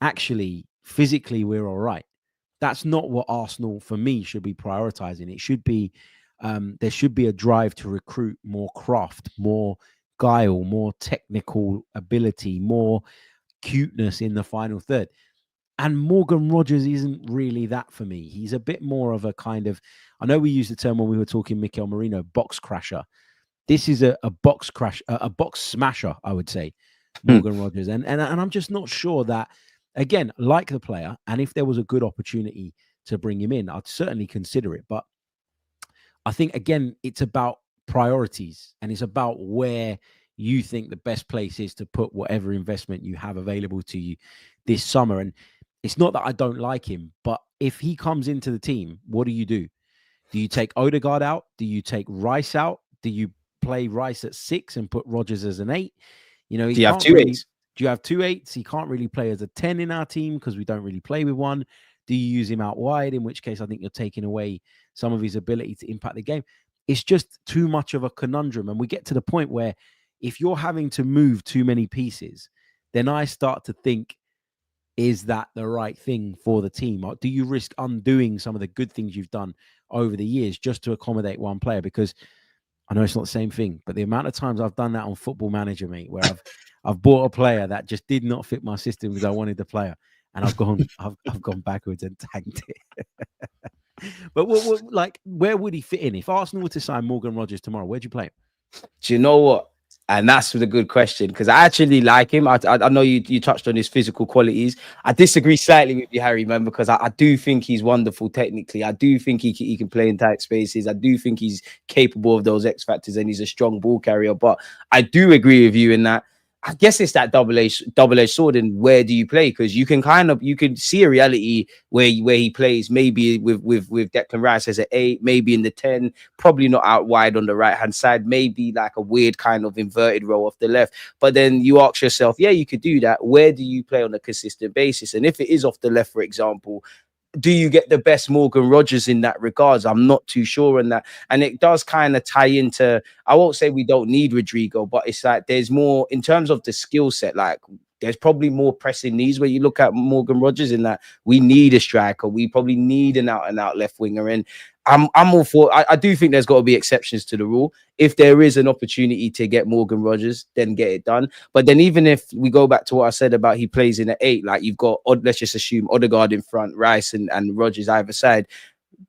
actually physically we're all right. That's not what Arsenal, for me, should be prioritizing. It should be there should be a drive to recruit more craft, more guile, more technical ability, more cuteness in the final third. And Morgan Rodgers isn't really that for me. He's a bit more of a kind of, I know we used the term when we were talking Mikel Merino, box crasher. This is a box crash, a box smasher, I would say, Morgan Rodgers. And I'm just not sure that, again, like the player, and if there was a good opportunity to bring him in, I'd certainly consider it. But I think, again, it's about priorities, and it's about where you think the best place is to put whatever investment you have available to you this summer. And it's not that I don't like him, but if he comes into the team, what do? Do you take Odegaard out? Do you take Rice out? Do you play Rice at 6 and put Rodgers as an 8? You know, do you have 2 8s? Do you have 2 8s? He can't really play as a 10 in our team because we don't really play with one. Do you use him out wide? In which case, I think you're taking away some of his ability to impact the game. It's just too much of a conundrum. And we get to the point where if you're having to move too many pieces, then I start to think, is that the right thing for the team? Or do you risk undoing some of the good things you've done over the years just to accommodate one player? Because I know it's not the same thing, but the amount of times I've done that on Football Manager, mate, where I've bought a player that just did not fit my system because I wanted the player, and I've gone backwards and tanked it. But like, where would he fit in if Arsenal were to sign Morgan Rodgers tomorrow? Where'd you play him? Do you know what? And that's the good question, because I actually like him. I know you touched on his physical qualities. I disagree slightly with you, Harry, man, because I do think he's wonderful technically. I do think he can play in tight spaces. I do think he's capable of those X factors, and he's a strong ball carrier. But I do agree with you in that. I guess it's that double-edged sword. And where do you play? Because you can see a reality where he plays, maybe with Declan Rice as an 8, maybe in the 10, probably not out wide on the right-hand side, maybe like a weird kind of inverted row off the left. But then you ask yourself, yeah, you could do that. Where do you play on a consistent basis? And if it is off the left, for example, do you get the best Morgan Rodgers in that regards? I'm not too sure on that. And it does kind of tie into, I won't say we don't need Rodrygo, but it's like there's more in terms of the skill set. Like there's probably more pressing needs where you look at Morgan Rodgers in that we need a striker. We probably need an out and out left winger. And I'm all for, I do think there's got to be exceptions to the rule. If there is an opportunity to get Morgan Rodgers, then get it done. But then even if we go back to what I said about he plays in an 8, like you've got, let's just assume Odegaard in front, Rice and Rodgers either side.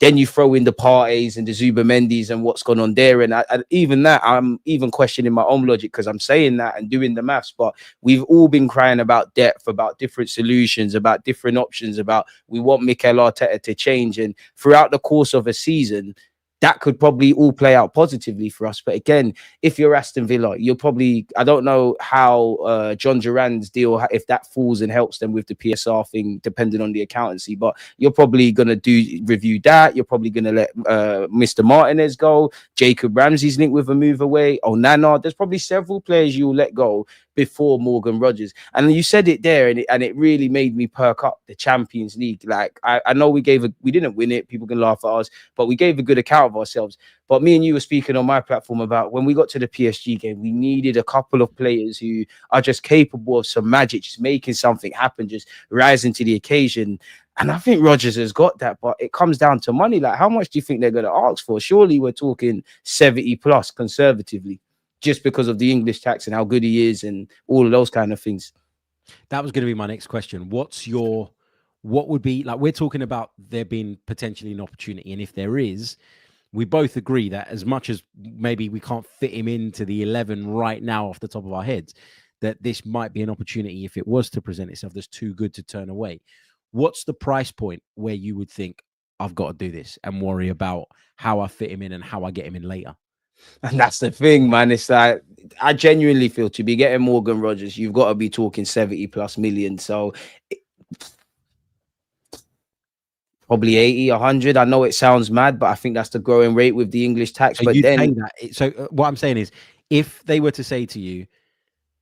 Then you throw in the Partey's and the Zubamendis and what's gone on there. And even that, I'm even questioning my own logic because I'm saying that and doing the maths. But we've all been crying about depth, about different solutions, about different options, about we want Mikel Arteta to change. And throughout the course of a season, that could probably all play out positively for us. But again, if you're Aston Villa, you're probably, I don't know how John Duran's deal, if that falls and helps them with the PSR thing, depending on the accountancy, but you're probably going to review that. You're probably going to let Mr. Martinez go. Jacob Ramsey's linked with a move away. Onana, there's probably several players you'll let go before Morgan Rodgers. And you said it there, and it really made me perk up. The Champions League. Like I know we didn't win it. People can laugh at us, but we gave a good account of ourselves. But me and you were speaking on my platform about when we got to the PSG game, we needed a couple of players who are just capable of some magic, just making something happen, just rising to the occasion. And I think Rodgers has got that, but it comes down to money. Like, how much do you think they're going to ask for? Surely we're talking 70 plus conservatively, just because of the English tax and how good he is and all of those kind of things. That was going to be my next question. What would be, like, we're talking about there being potentially an opportunity. And if there is, we both agree that as much as maybe we can't fit him into the 11 right now off the top of our heads, that this might be an opportunity if it was to present itself that's too good to turn away. What's the price point where you would think, I've got to do this and worry about how I fit him in and how I get him in later? And that's the thing, man. It's like, I genuinely feel to be getting Morgan Rodgers, you've got to be talking 70 plus million. So probably 80, 100. I know it sounds mad, but I think that's the growing rate with the English tax. So but then what I'm saying is, if they were to say to you,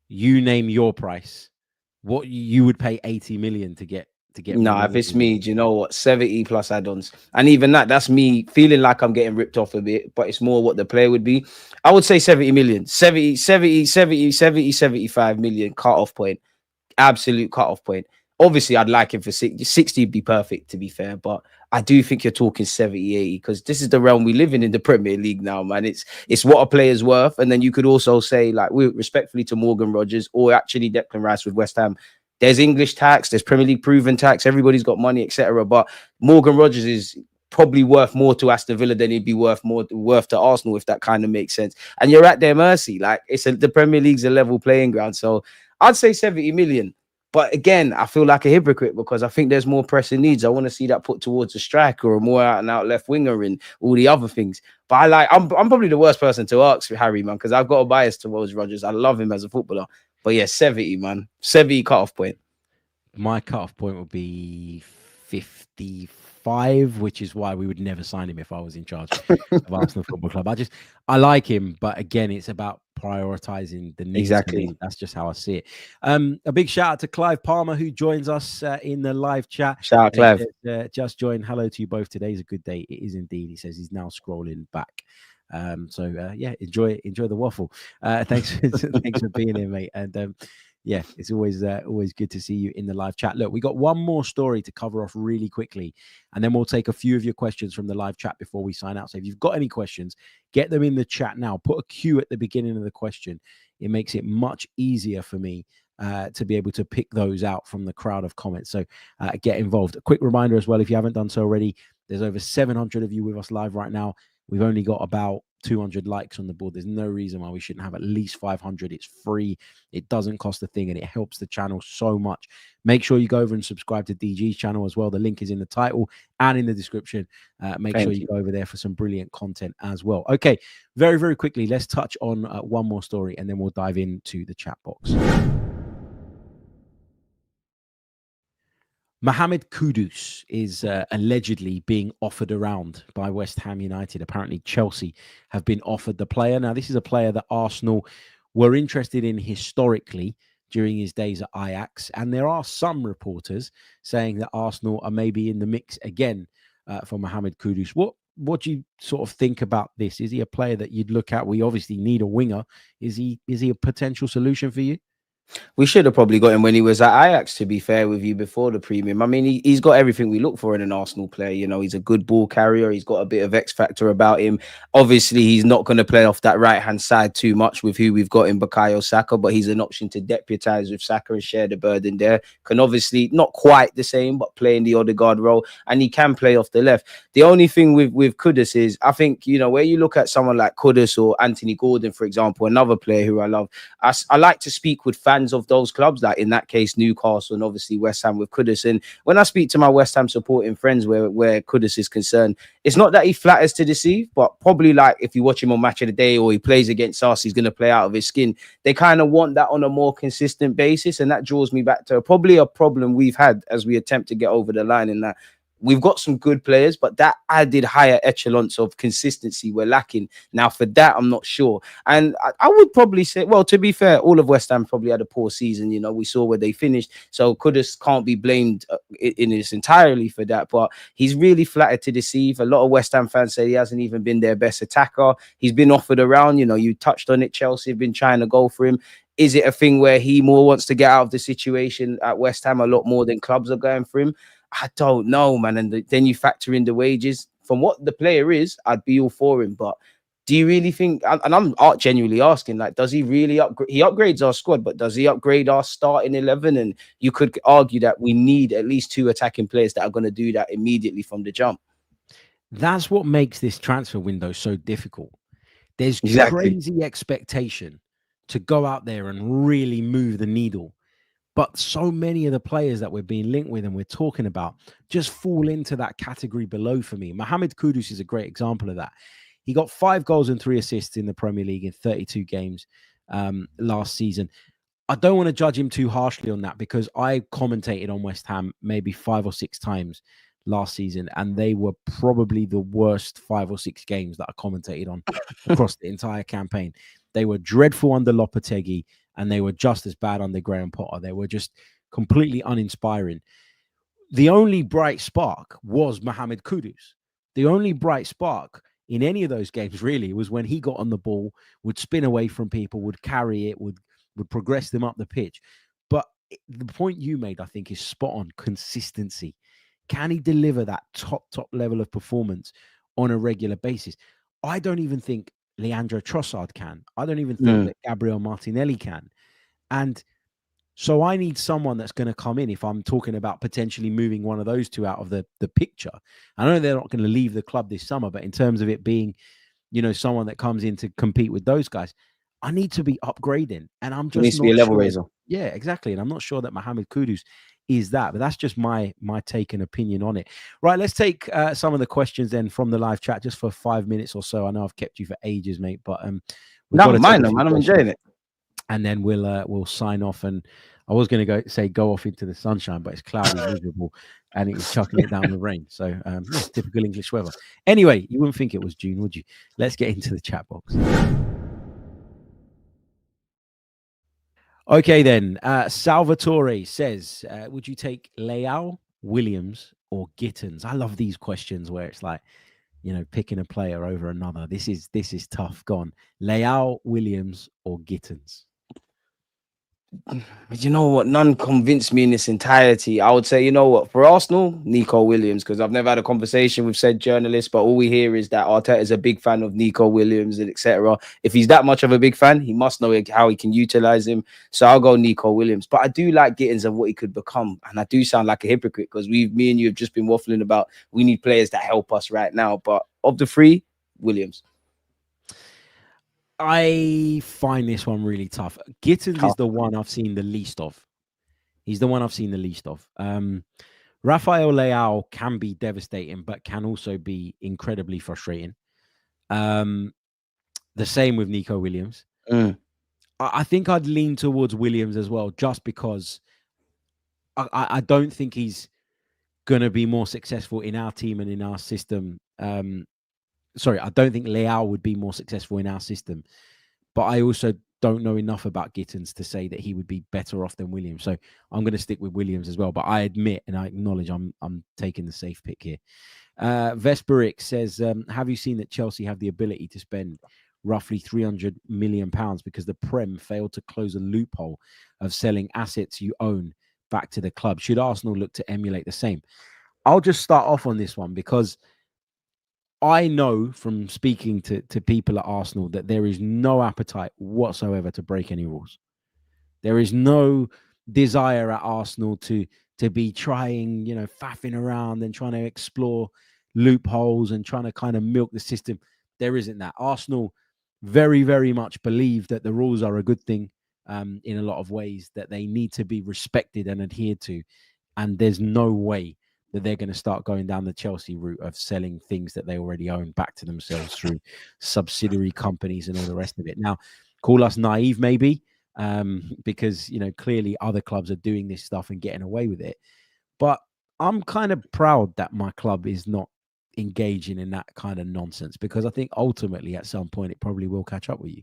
you name your price, what you would pay 80 million to get. No, if it's me, do you know what? 70 plus add-ons. And even that's me feeling like I'm getting ripped off a bit, but it's more what the player would be. I would say 70 million, 75 million cut-off point. Absolute cut-off point. Obviously, I'd like him for 60 would be perfect, to be fair, but I do think you're talking 70, 80, because this is the realm we live in the Premier League now, man. It's what a player's worth. And then you could also say, like, respectfully to Morgan Rodgers, or actually Declan Rice with West Ham, there's English tax, there's Premier League proven tax, everybody's got money, etc. But Morgan Rodgers is probably worth more to Aston Villa than he'd be worth to Arsenal, if that kind of makes sense. And you're at their mercy. Like, the Premier League's a level playing ground. So I'd say 70 million. But again, I feel like a hypocrite because I think there's more pressing needs. I want to see that put towards a striker or a more out and out left winger and all the other things. But I'm probably the worst person to ask for Harry, man, because I've got a bias towards Rodgers. I love him as a footballer. But yeah, 70, man. 70 cut-off point. My cut-off point would be 55, which is why we would never sign him if I was in charge of Arsenal Football Club. I like him, but again, it's about prioritizing the needs. Exactly. That's just how I see it. A big shout out to Clive Palmer, who joins us in the live chat. Shout out, Clive. Just joined. Hello to you both. Today's a good day. It is indeed. He says he's now scrolling back. Yeah, enjoy the waffle. Thanks for being here, mate. And yeah, it's always good to see you in the live chat. Look, we got one more story to cover off really quickly, and then we'll take a few of your questions from the live chat before we sign out. So if you've got any questions, get them in the chat now. Put a Q at the beginning of the question. It makes it much easier for me to be able to pick those out from the crowd of comments. So get involved. A quick reminder as well, if you haven't done so already, There's over 700 of you with us live right now. We've only got about 200 likes on the board. There's no reason why we shouldn't have at least 500. It's free. It doesn't cost a thing, and it helps the channel so much. Make sure you go over and subscribe to DG's channel as well. The link is in the title and in the description. Make sure you go over there for some brilliant content as well. Okay, very, very quickly, let's touch on one more story, and then we'll dive into the chat box. Mohamed Kudus is allegedly being offered around by West Ham United. Apparently, Chelsea have been offered the player. Now, this is a player that Arsenal were interested in historically during his days at Ajax. And there are some reporters saying that Arsenal are maybe in the mix again for Mohamed Kudus. What do you sort of think about this? Is he a player that you'd look at? We obviously need a winger. Is he a potential solution for you? We should have probably got him when he was at Ajax, to be fair with you, before the premium. I mean, he's got everything we look for in an Arsenal player. You know, he's a good ball carrier. He's got a bit of X factor about him. Obviously, he's not going to play off that right-hand side too much with who we've got in Bukayo Saka, but he's an option to deputise with Saka and share the burden there. Can obviously, not quite the same, but play in the Odegaard role, and he can play off the left. The only thing with Kudus is, I think, you know, where you look at someone like Kudus or Anthony Gordon, for example, another player who I love, I like to speak with fans of those clubs, like in that case Newcastle and obviously West Ham with Kudus. And when I speak to my West Ham supporting friends where Kudus is concerned, it's not that he flatters to deceive, but probably like if you watch him on Match of the Day or he plays against us, he's going to play out of his skin. They kind of want that on a more consistent basis, and that draws me back to probably a problem we've had as we attempt to get over the line, in that we've got some good players, but that added higher echelons of consistency we're lacking. Now, for that, I'm not sure. And I would probably say, well, to be fair, all of West Ham probably had a poor season. You know, we saw where they finished. So Kudus can't be blamed in its entirely for that. But he's really flattered to deceive. A lot of West Ham fans say he hasn't even been their best attacker. He's been offered around. You know, you touched on it. Chelsea have been trying to go for him. Is it a thing where he more wants to get out of the situation at West Ham a lot more than clubs are going for him? I don't know, man. And then you factor in the wages. From what the player is, I'd be all for him. But do you really think, and I'm genuinely asking, like, does he really upgrade? He upgrades our squad, but does he upgrade our starting 11? And you could argue that we need at least 2 attacking players that are going to do that immediately from the jump. That's what makes this transfer window so difficult. There's crazy expectation to go out there and really move the needle. But so many of the players that we're being linked with and we're talking about just fall into that category below for me. Mohamed Kudus is a great example of that. He got 5 goals and 3 assists in the Premier League in 32 games last season. I don't want to judge him too harshly on that, because I commentated on West Ham maybe 5 or 6 times last season, and they were probably the worst 5 or 6 games that I commentated on across the entire campaign. They were dreadful under Lopetegui, and they were just as bad under Graham Potter. They were just completely uninspiring. The only bright spark was Mohamed Kudus. The only bright spark in any of those games really was when he got on the ball, would spin away from people, would carry it, would progress them up the pitch. But the point you made, I think, is spot on. Consistency. Can he deliver that top level of performance on a regular basis? I don't even think Leandro Trossard can. I don't even think that Gabriel Martinelli can. And so I need someone that's going to come in, if I'm talking about potentially moving one of those 2 out of the picture. I know they're not going to leave the club this summer, but in terms of it being, you know, someone that comes in to compete with those guys, I need to be upgrading. And I'm just needs to be a level raiser. Yeah, exactly. And I'm not sure that Mohamed Kudus is that, but that's just my take and opinion on it. Right, let's take some of the questions then from the live chat, just for 5 minutes or so. I know I've kept you for ages, mate, but no, mine, man. I'm enjoying it. And then we'll sign off. And I was going to go off into the sunshine, but it's cloudy, miserable, and it was chucking it down the rain. So yeah, typical English weather. Anyway, you wouldn't think it was June, would you? Let's get into the chat box. Okay, then. Salvatore says, would you take Leao, Williams, or Gittins? I love these questions where it's like, you know, picking a player over another. This is tough. Go on. Leao, Williams, or Gittins? You know what? None convinced me in its entirety. I would say, you know what? For Arsenal, Nico Williams, because I've never had a conversation with said journalist, but all we hear is that Arteta is a big fan of Nico Williams and etc. If he's that much of a big fan, he must know how he can utilize him. So I'll go Nico Williams. But I do like Gittins and what he could become. And I do sound like a hypocrite because me and you have just been waffling about we need players that help us right now. But of the three, Williams. I find this one really tough. Gittins is the one I've seen the least of. He's the one I've seen the least of. Rafael Leao can be devastating, but can also be incredibly frustrating. The same with Nico Williams. I think I'd lean towards Williams as well, just because I don't think he's going to be more successful in our team and in our system. Sorry, I don't think Leao would be more successful in our system, but I also don't know enough about Gittins to say that he would be better off than Williams. So I'm going to stick with Williams as well. But I admit and I acknowledge I'm taking the safe pick here. Vesperic says, have you seen that Chelsea have the ability to spend roughly £300 million because the Prem failed to close a loophole of selling assets you own back to the club? Should Arsenal look to emulate the same? I'll just start off on this one because I know from speaking to people at Arsenal that there is no appetite whatsoever to break any rules. There is no desire at Arsenal to be trying, faffing around and trying to explore loopholes and trying to kind of milk the system. There isn't that. Arsenal very, very much believe that the rules are a good thing in a lot of ways, that they need to be respected and adhered to. And there's no way that they're going to start going down the Chelsea route of selling things that they already own back to themselves through subsidiary companies and all the rest of it. Now, call us naive maybe, because, clearly other clubs are doing this stuff and getting away with it. But I'm kind of proud that my club is not engaging in that kind of nonsense, because I think ultimately at some point it probably will catch up with you.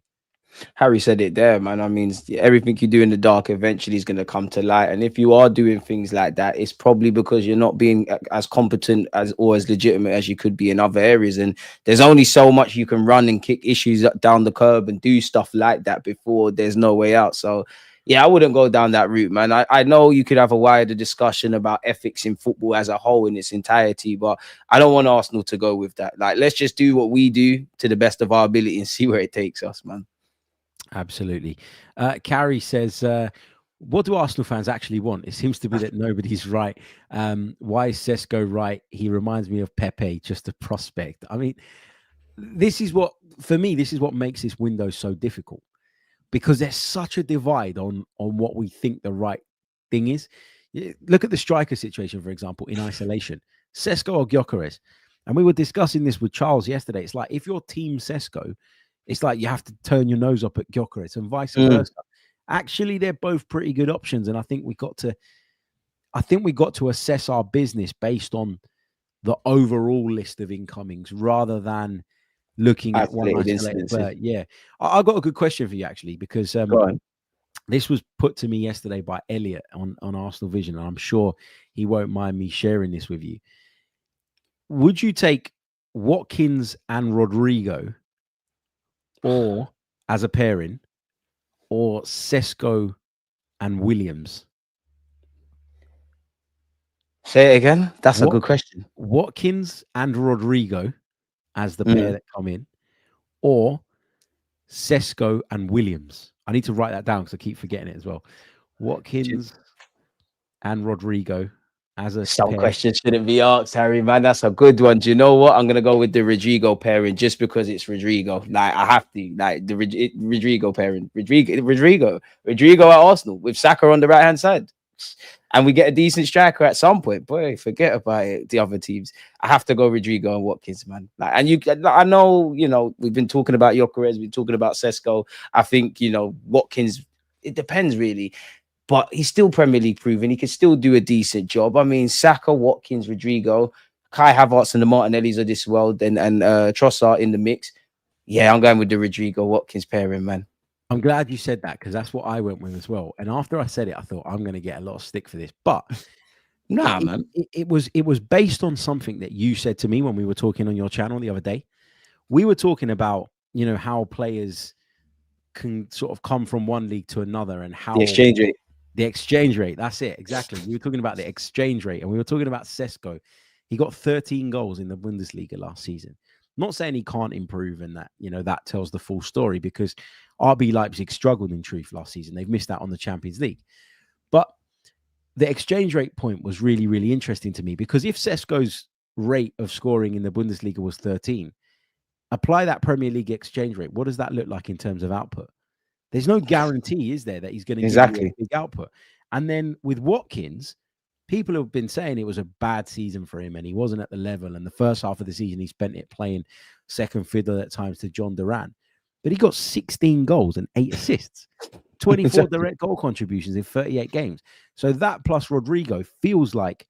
Harry said it there, man. I mean, everything you do in the dark eventually is going to come to light. And if you are doing things like that, it's probably because you're not being as competent or as legitimate as you could be in other areas. And there's only so much you can run and kick issues down the curb and do stuff like that before there's no way out. So, yeah, I wouldn't go down that route, man. I know you could have a wider discussion about ethics in football as a whole in its entirety, but I don't want Arsenal to go with that. Like, let's just do what we do to the best of our ability and see where it takes us, man. Absolutely. Carrie says, what do Arsenal fans actually want? It seems to be that nobody's right. Why is Sesko right? He reminds me of Pepe, just a prospect. I mean, this is what makes this window so difficult, because there's such a divide on what we think the right thing is. Look at the striker situation, for example, in isolation. Sesko or Gyökeres. And we were discussing this with Charles yesterday. It's like, if you're team Sesko, it's like you have to turn your nose up at Gyökeres and vice versa. Actually, they're both pretty good options, and I think we got to assess our business based on the overall list of incomings rather than looking at one isolated player. Yeah, I got a good question for you actually, because this was put to me yesterday by Elliot on Arsenal Vision, and I'm sure he won't mind me sharing this with you. Would you take Watkins and Rodrygo, or as a pairing, or Sesko and Williams? Say it again. That's a good question. Watkins and Rodrygo as the pair that come in, or Sesko and Williams? I need to write that down because I keep forgetting it as well. Watkins and Rodrygo as a Some questions shouldn't be asked, Harry, man. That's a good one. Do you know what? I'm gonna go with the Rodrygo pairing just because it's Rodrygo. Like, I have to. Like, the Rodrygo pairing. Rodrygo at Arsenal with Saka on the right hand side, and we get a decent striker at some point. Boy, forget about it. The other teams. I have to go Rodrygo and Watkins, man. Like, and I know, we've been talking about Gyökeres, we've been talking about Sesko. I think, Watkins. It depends really. But he's still Premier League proven. He can still do a decent job. I mean, Saka, Watkins, Rodrygo, Kai Havertz and the Martinellis of this world, and Trossard in the mix. Yeah, I'm going with the Rodrygo-Watkins pairing, man. I'm glad you said that, because that's what I went with as well. And after I said it, I thought I'm going to get a lot of stick for this. But man, it was based on something that you said to me when we were talking on your channel the other day. We were talking about, how players can sort of come from one league to another and how The exchange rate. The exchange rate. That's it. Exactly. We were talking about the exchange rate, and we were talking about Sesko. He got 13 goals in the Bundesliga last season. Not saying he can't improve, and that, you know, that tells the full story, because RB Leipzig struggled in truth last season. They've missed out on the Champions League. But the exchange rate point was really, really interesting to me, because if Sesko's rate of scoring in the Bundesliga was 13, apply that Premier League exchange rate. What does that look like in terms of output? There's no guarantee, is there, that he's going to give you a big output. And then with Watkins, people have been saying it was a bad season for him and he wasn't at the level. And the first half of the season, he spent it playing second fiddle at times to John Duran. But he got 16 goals and 8 assists, 24 direct goal contributions in 38 games. So that plus Rodrygo feels like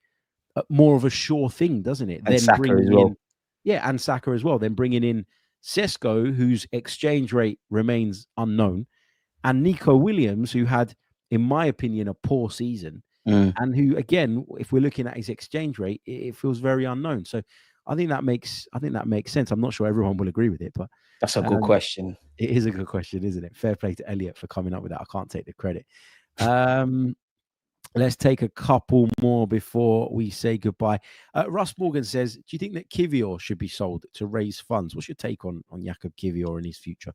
more of a sure thing, doesn't it? And then Saka bringing as well. in, yeah, and Saka as well. Then bringing in Sesko, whose exchange rate remains unknown, and Nico Williams, who had, in my opinion, a poor season, and who, again, if we're looking at his exchange rate, it feels very unknown. So I think that makes sense. I'm not sure everyone will agree with it, but that's a good question. It is a good question, isn't it? Fair play to Elliot for coming up with that. I can't take the credit. Let's take a couple more before we say goodbye. Russ Morgan says, do you think that Kivior should be sold to raise funds? What's your take on Jakub Kivior and his future?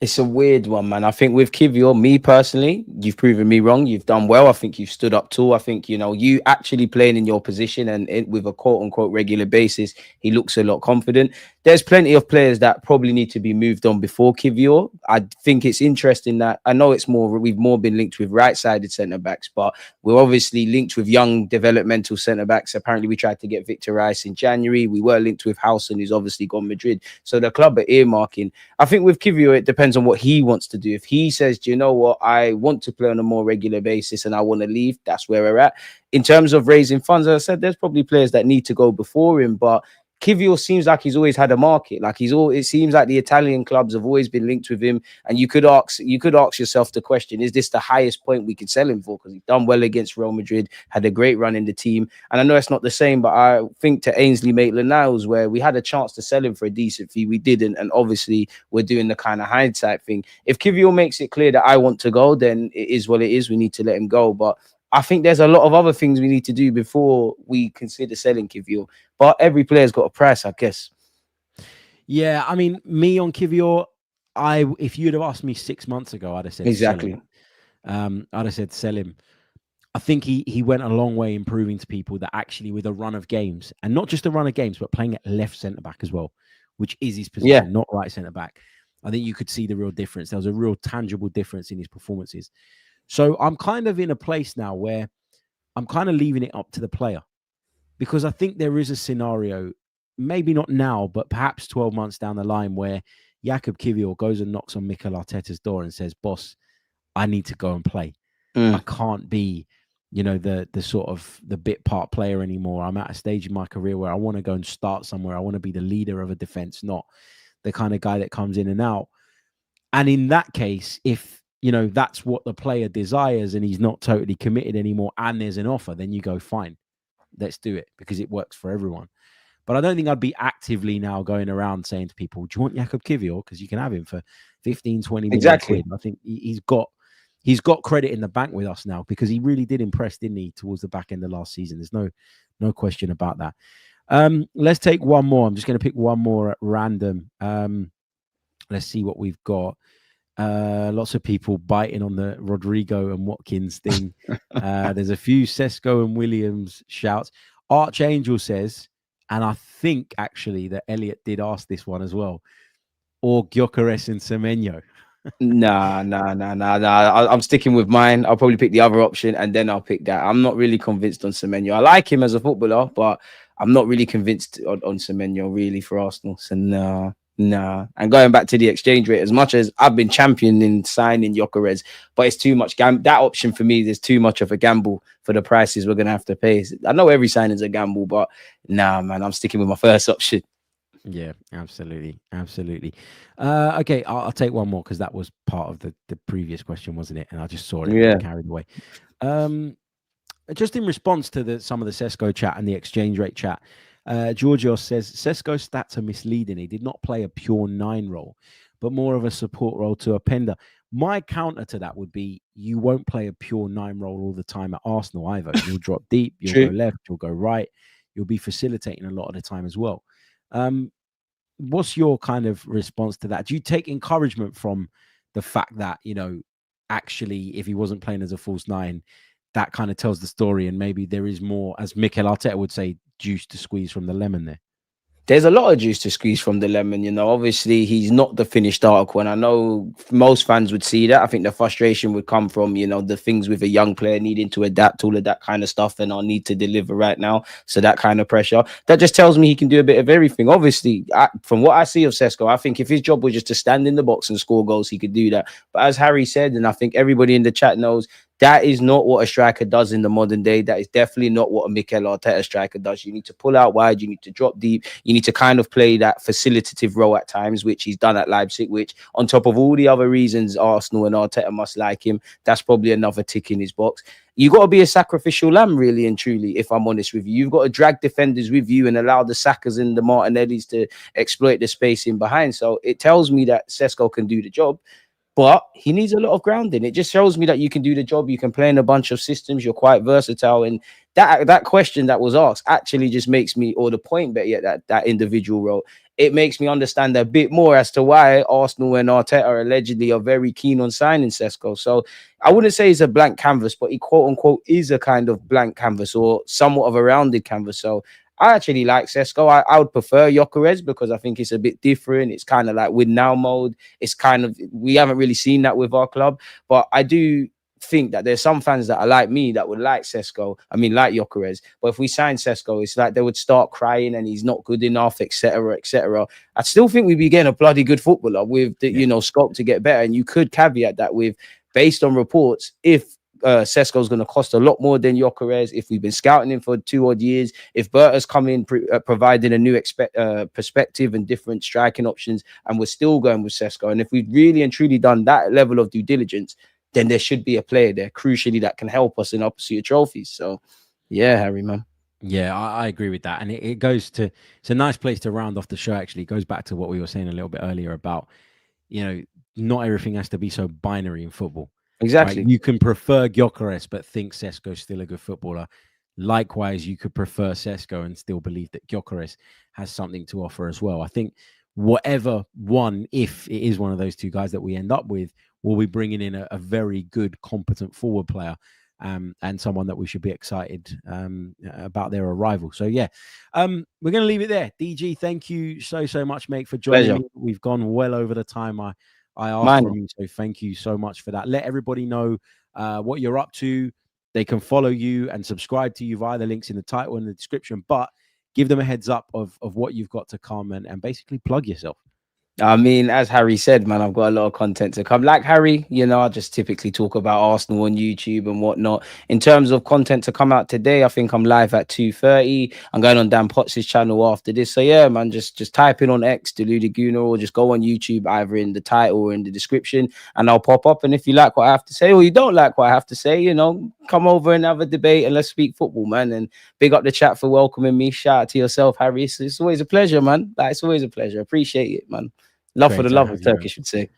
It's a weird one, man. I think with Kivior, me personally, you've proven me wrong. You've done well. I think you've stood up tall. I think, you know, you actually playing in your position and with a quote unquote regular basis, he looks a lot confident. There's plenty of players that probably need to be moved on before Kivior. I think it's interesting that I know we've more been linked with right-sided centre-backs, but we're obviously linked with young developmental centre-backs. Apparently, we tried to get Victor Rice in January. We were linked with Howson, who's obviously gone Madrid. So the club are earmarking. I think with Kivior, it depends on what he wants to do. If he says, do you know what, I want to play on a more regular basis and I want to leave, that's where we're at. In terms of raising funds, as I said, there's probably players that need to go before him, but Kivior seems like he's always had a market. Like it seems like the Italian clubs have always been linked with him. And you could ask yourself the question, is this the highest point we could sell him for? Because he's done well against Real Madrid, had a great run in the team. And I know it's not the same, but I think to Ainsley Maitland-Niles, where we had a chance to sell him for a decent fee, we didn't. And obviously we're doing the kind of hindsight thing. If Kivior makes it clear that I want to go, then it is what it is. We need to let him go. But I think there's a lot of other things we need to do before we consider selling Kivior. But every player's got a price, I guess. Yeah, I mean, me on Kivior, if you'd have asked me 6 months ago, I'd have said exactly. I'd have said sell him. I think he went a long way in proving to people that actually with a run of games, and not just a run of games, but playing at left centre-back as well, which is his position, not right centre-back. I think you could see the real difference. There was a real tangible difference in his performances. So I'm kind of in a place now where I'm kind of leaving it up to the player, because I think there is a scenario, maybe not now, but perhaps 12 months down the line, where Jakub Kivior goes and knocks on Mikel Arteta's door and says, boss, I need to go and play. I can't be, you know, the sort of the bit part player anymore. I'm at a stage in my career where I want to go and start somewhere. I want to be the leader of a defense, not the kind of guy that comes in and out. And in that case, if, you know, that's what the player desires and he's not totally committed anymore and there's an offer, then you go, fine, let's do it, because it works for everyone. But I don't think I'd be actively now going around saying to people, do you want Jakub Kivior? Because you can have him for 15, 20 million quid. I think he's got credit in the bank with us now, because he really did impress, didn't he, towards the back end of last season. There's no question about that. Let's take one more. I'm just going to pick one more at random. Let's see what we've got. Lots of people biting on the Rodrygo and Watkins thing. There's a few Sesko and Williams shouts. Archangel says, and I think actually that Elliot did ask this one as well, or Gyökeres and Symeou. Nah. I'm sticking with mine. I'll probably pick the other option and then I'll pick that. I'm not really convinced on Symeou. I like him as a footballer, but I'm not really convinced on Symeou really for Arsenal. So nah. And going back to the exchange rate, as much as I've been championing signing Gyökeres, but it's too much. That option for me, there's too much of a gamble for the prices we're going to have to pay. I know every signing's a gamble, but nah, man, I'm sticking with my first option. Yeah, absolutely. Okay, I'll take one more, because that was part of the previous question, wasn't it? And I just saw it and carried away. Just in response to some of the Sesko chat and the exchange rate chat, Georgios says, Sesko's stats are misleading. He did not play a pure 9 role, but more of a support role to Openda. My counter to that would be you won't play a pure 9 role all the time at Arsenal either. You'll drop deep, you'll True. go left, you'll go right. You'll be facilitating a lot of the time as well. What's your kind of response to that? Do you take encouragement from the fact that, actually, if he wasn't playing as a false 9, that kind of tells the story, and maybe there is more, as Mikel Arteta would say, juice to squeeze from the lemon there? There's a lot of juice to squeeze from the lemon, Obviously, he's not the finished article, and I know most fans would see that. I think the frustration would come from, the things with a young player needing to adapt, all of that kind of stuff, and I'll need to deliver right now. So that kind of pressure, that just tells me he can do a bit of everything. Obviously, from what I see of Sesko, I think if his job was just to stand in the box and score goals, he could do that. But as Harry said, and I think everybody in the chat knows, that is not what a striker does in the modern day. That is definitely not what a Mikel Arteta striker does. You need to pull out wide. You need to drop deep. You need to kind of play that facilitative role at times, which he's done at Leipzig, which on top of all the other reasons Arsenal and Arteta must like him, that's probably another tick in his box. You got to be a sacrificial lamb, really and truly, if I'm honest with you. You've got to drag defenders with you and allow the Sakas and the Martinellis to exploit the space in behind. So it tells me that Sesko can do the job. But he needs a lot of grounding. It just shows me that you can do the job. You can play in a bunch of systems. You're quite versatile. And that question that was asked actually just makes me, or the point better yet, that individual role, it makes me understand a bit more as to why Arsenal and Arteta allegedly are very keen on signing Sesko. So I wouldn't say he's a blank canvas, but he quote unquote is a kind of blank canvas or somewhat of a rounded canvas. So I actually like Sesko. I would prefer Gyökeres because I think it's a bit different. It's kind of like with now mode. It's kind of, we haven't really seen that with our club, but I do think that there's some fans that are like me that would like Sesko. I mean, like Gyökeres. But if we sign Sesko, it's like they would start crying and he's not good enough, etc., etc. I still think we'd be getting a bloody good footballer with the scope to get better. And you could caveat that with, based on reports, if Sesko is going to cost a lot more than Gyökeres, if we've been scouting him for 2 odd years, if Berta's come in providing a new perspective and different striking options, and we're still going with Sesko, and if we've really and truly done that level of due diligence, then there should be a player there, crucially, that can help us in our pursuit of trophies. So, yeah, Harry, man. Yeah, I agree with that. And it goes to, it's a nice place to round off the show, actually. It goes back to what we were saying a little bit earlier about, not everything has to be so binary in football. Exactly. Right? You can prefer Gyökeres, but think Sesko's still a good footballer. Likewise, you could prefer Sesko and still believe that Gyökeres has something to offer as well. I think whatever one, if it is one of those two guys that we end up with, we'll be bringing in a very good, competent forward player. And someone that we should be excited about their arrival. So, yeah, we're going to leave it there. DG, thank you so much, mate, for joining me. We've gone well over the time I asked from you. So thank you so much for that. Let everybody know what you're up to. They can follow you and subscribe to you via the links in the title and the description, but give them a heads up of what you've got to come and basically plug yourself. I mean, as Harry said, man, I've got a lot of content to come. Like Harry, I just typically talk about Arsenal on YouTube and whatnot. In terms of content to come out today, I think I'm live at 2:30. I'm going on Dan Potts' channel after this. So yeah, man, just type in on X, Deluded Gooner, or just go on YouTube, either in the title or in the description, and I'll pop up. And if you like what I have to say, or you don't like what I have to say, come over and have a debate and let's speak football, man. And big up the chat for welcoming me. Shout out to yourself, Harry. It's always a pleasure, man. It's always a pleasure. Appreciate it, man. Love for the love of Turkish, would say.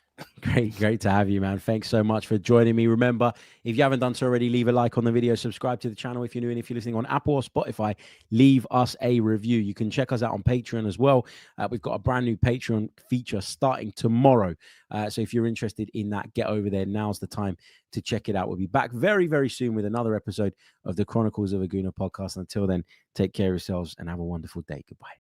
Great to have you, man. Thanks so much for joining me. Remember, if you haven't done so already, leave a like on the video, subscribe to the channel if you're new, and if you're listening on Apple or Spotify, leave us a review. You can check us out on Patreon as well. We've got a brand new Patreon feature starting tomorrow. So if you're interested in that, get over there. Now's the time to check it out. We'll be back very, very soon with another episode of the Chronicles of a Gooner podcast. Until then, take care of yourselves and have a wonderful day. Goodbye.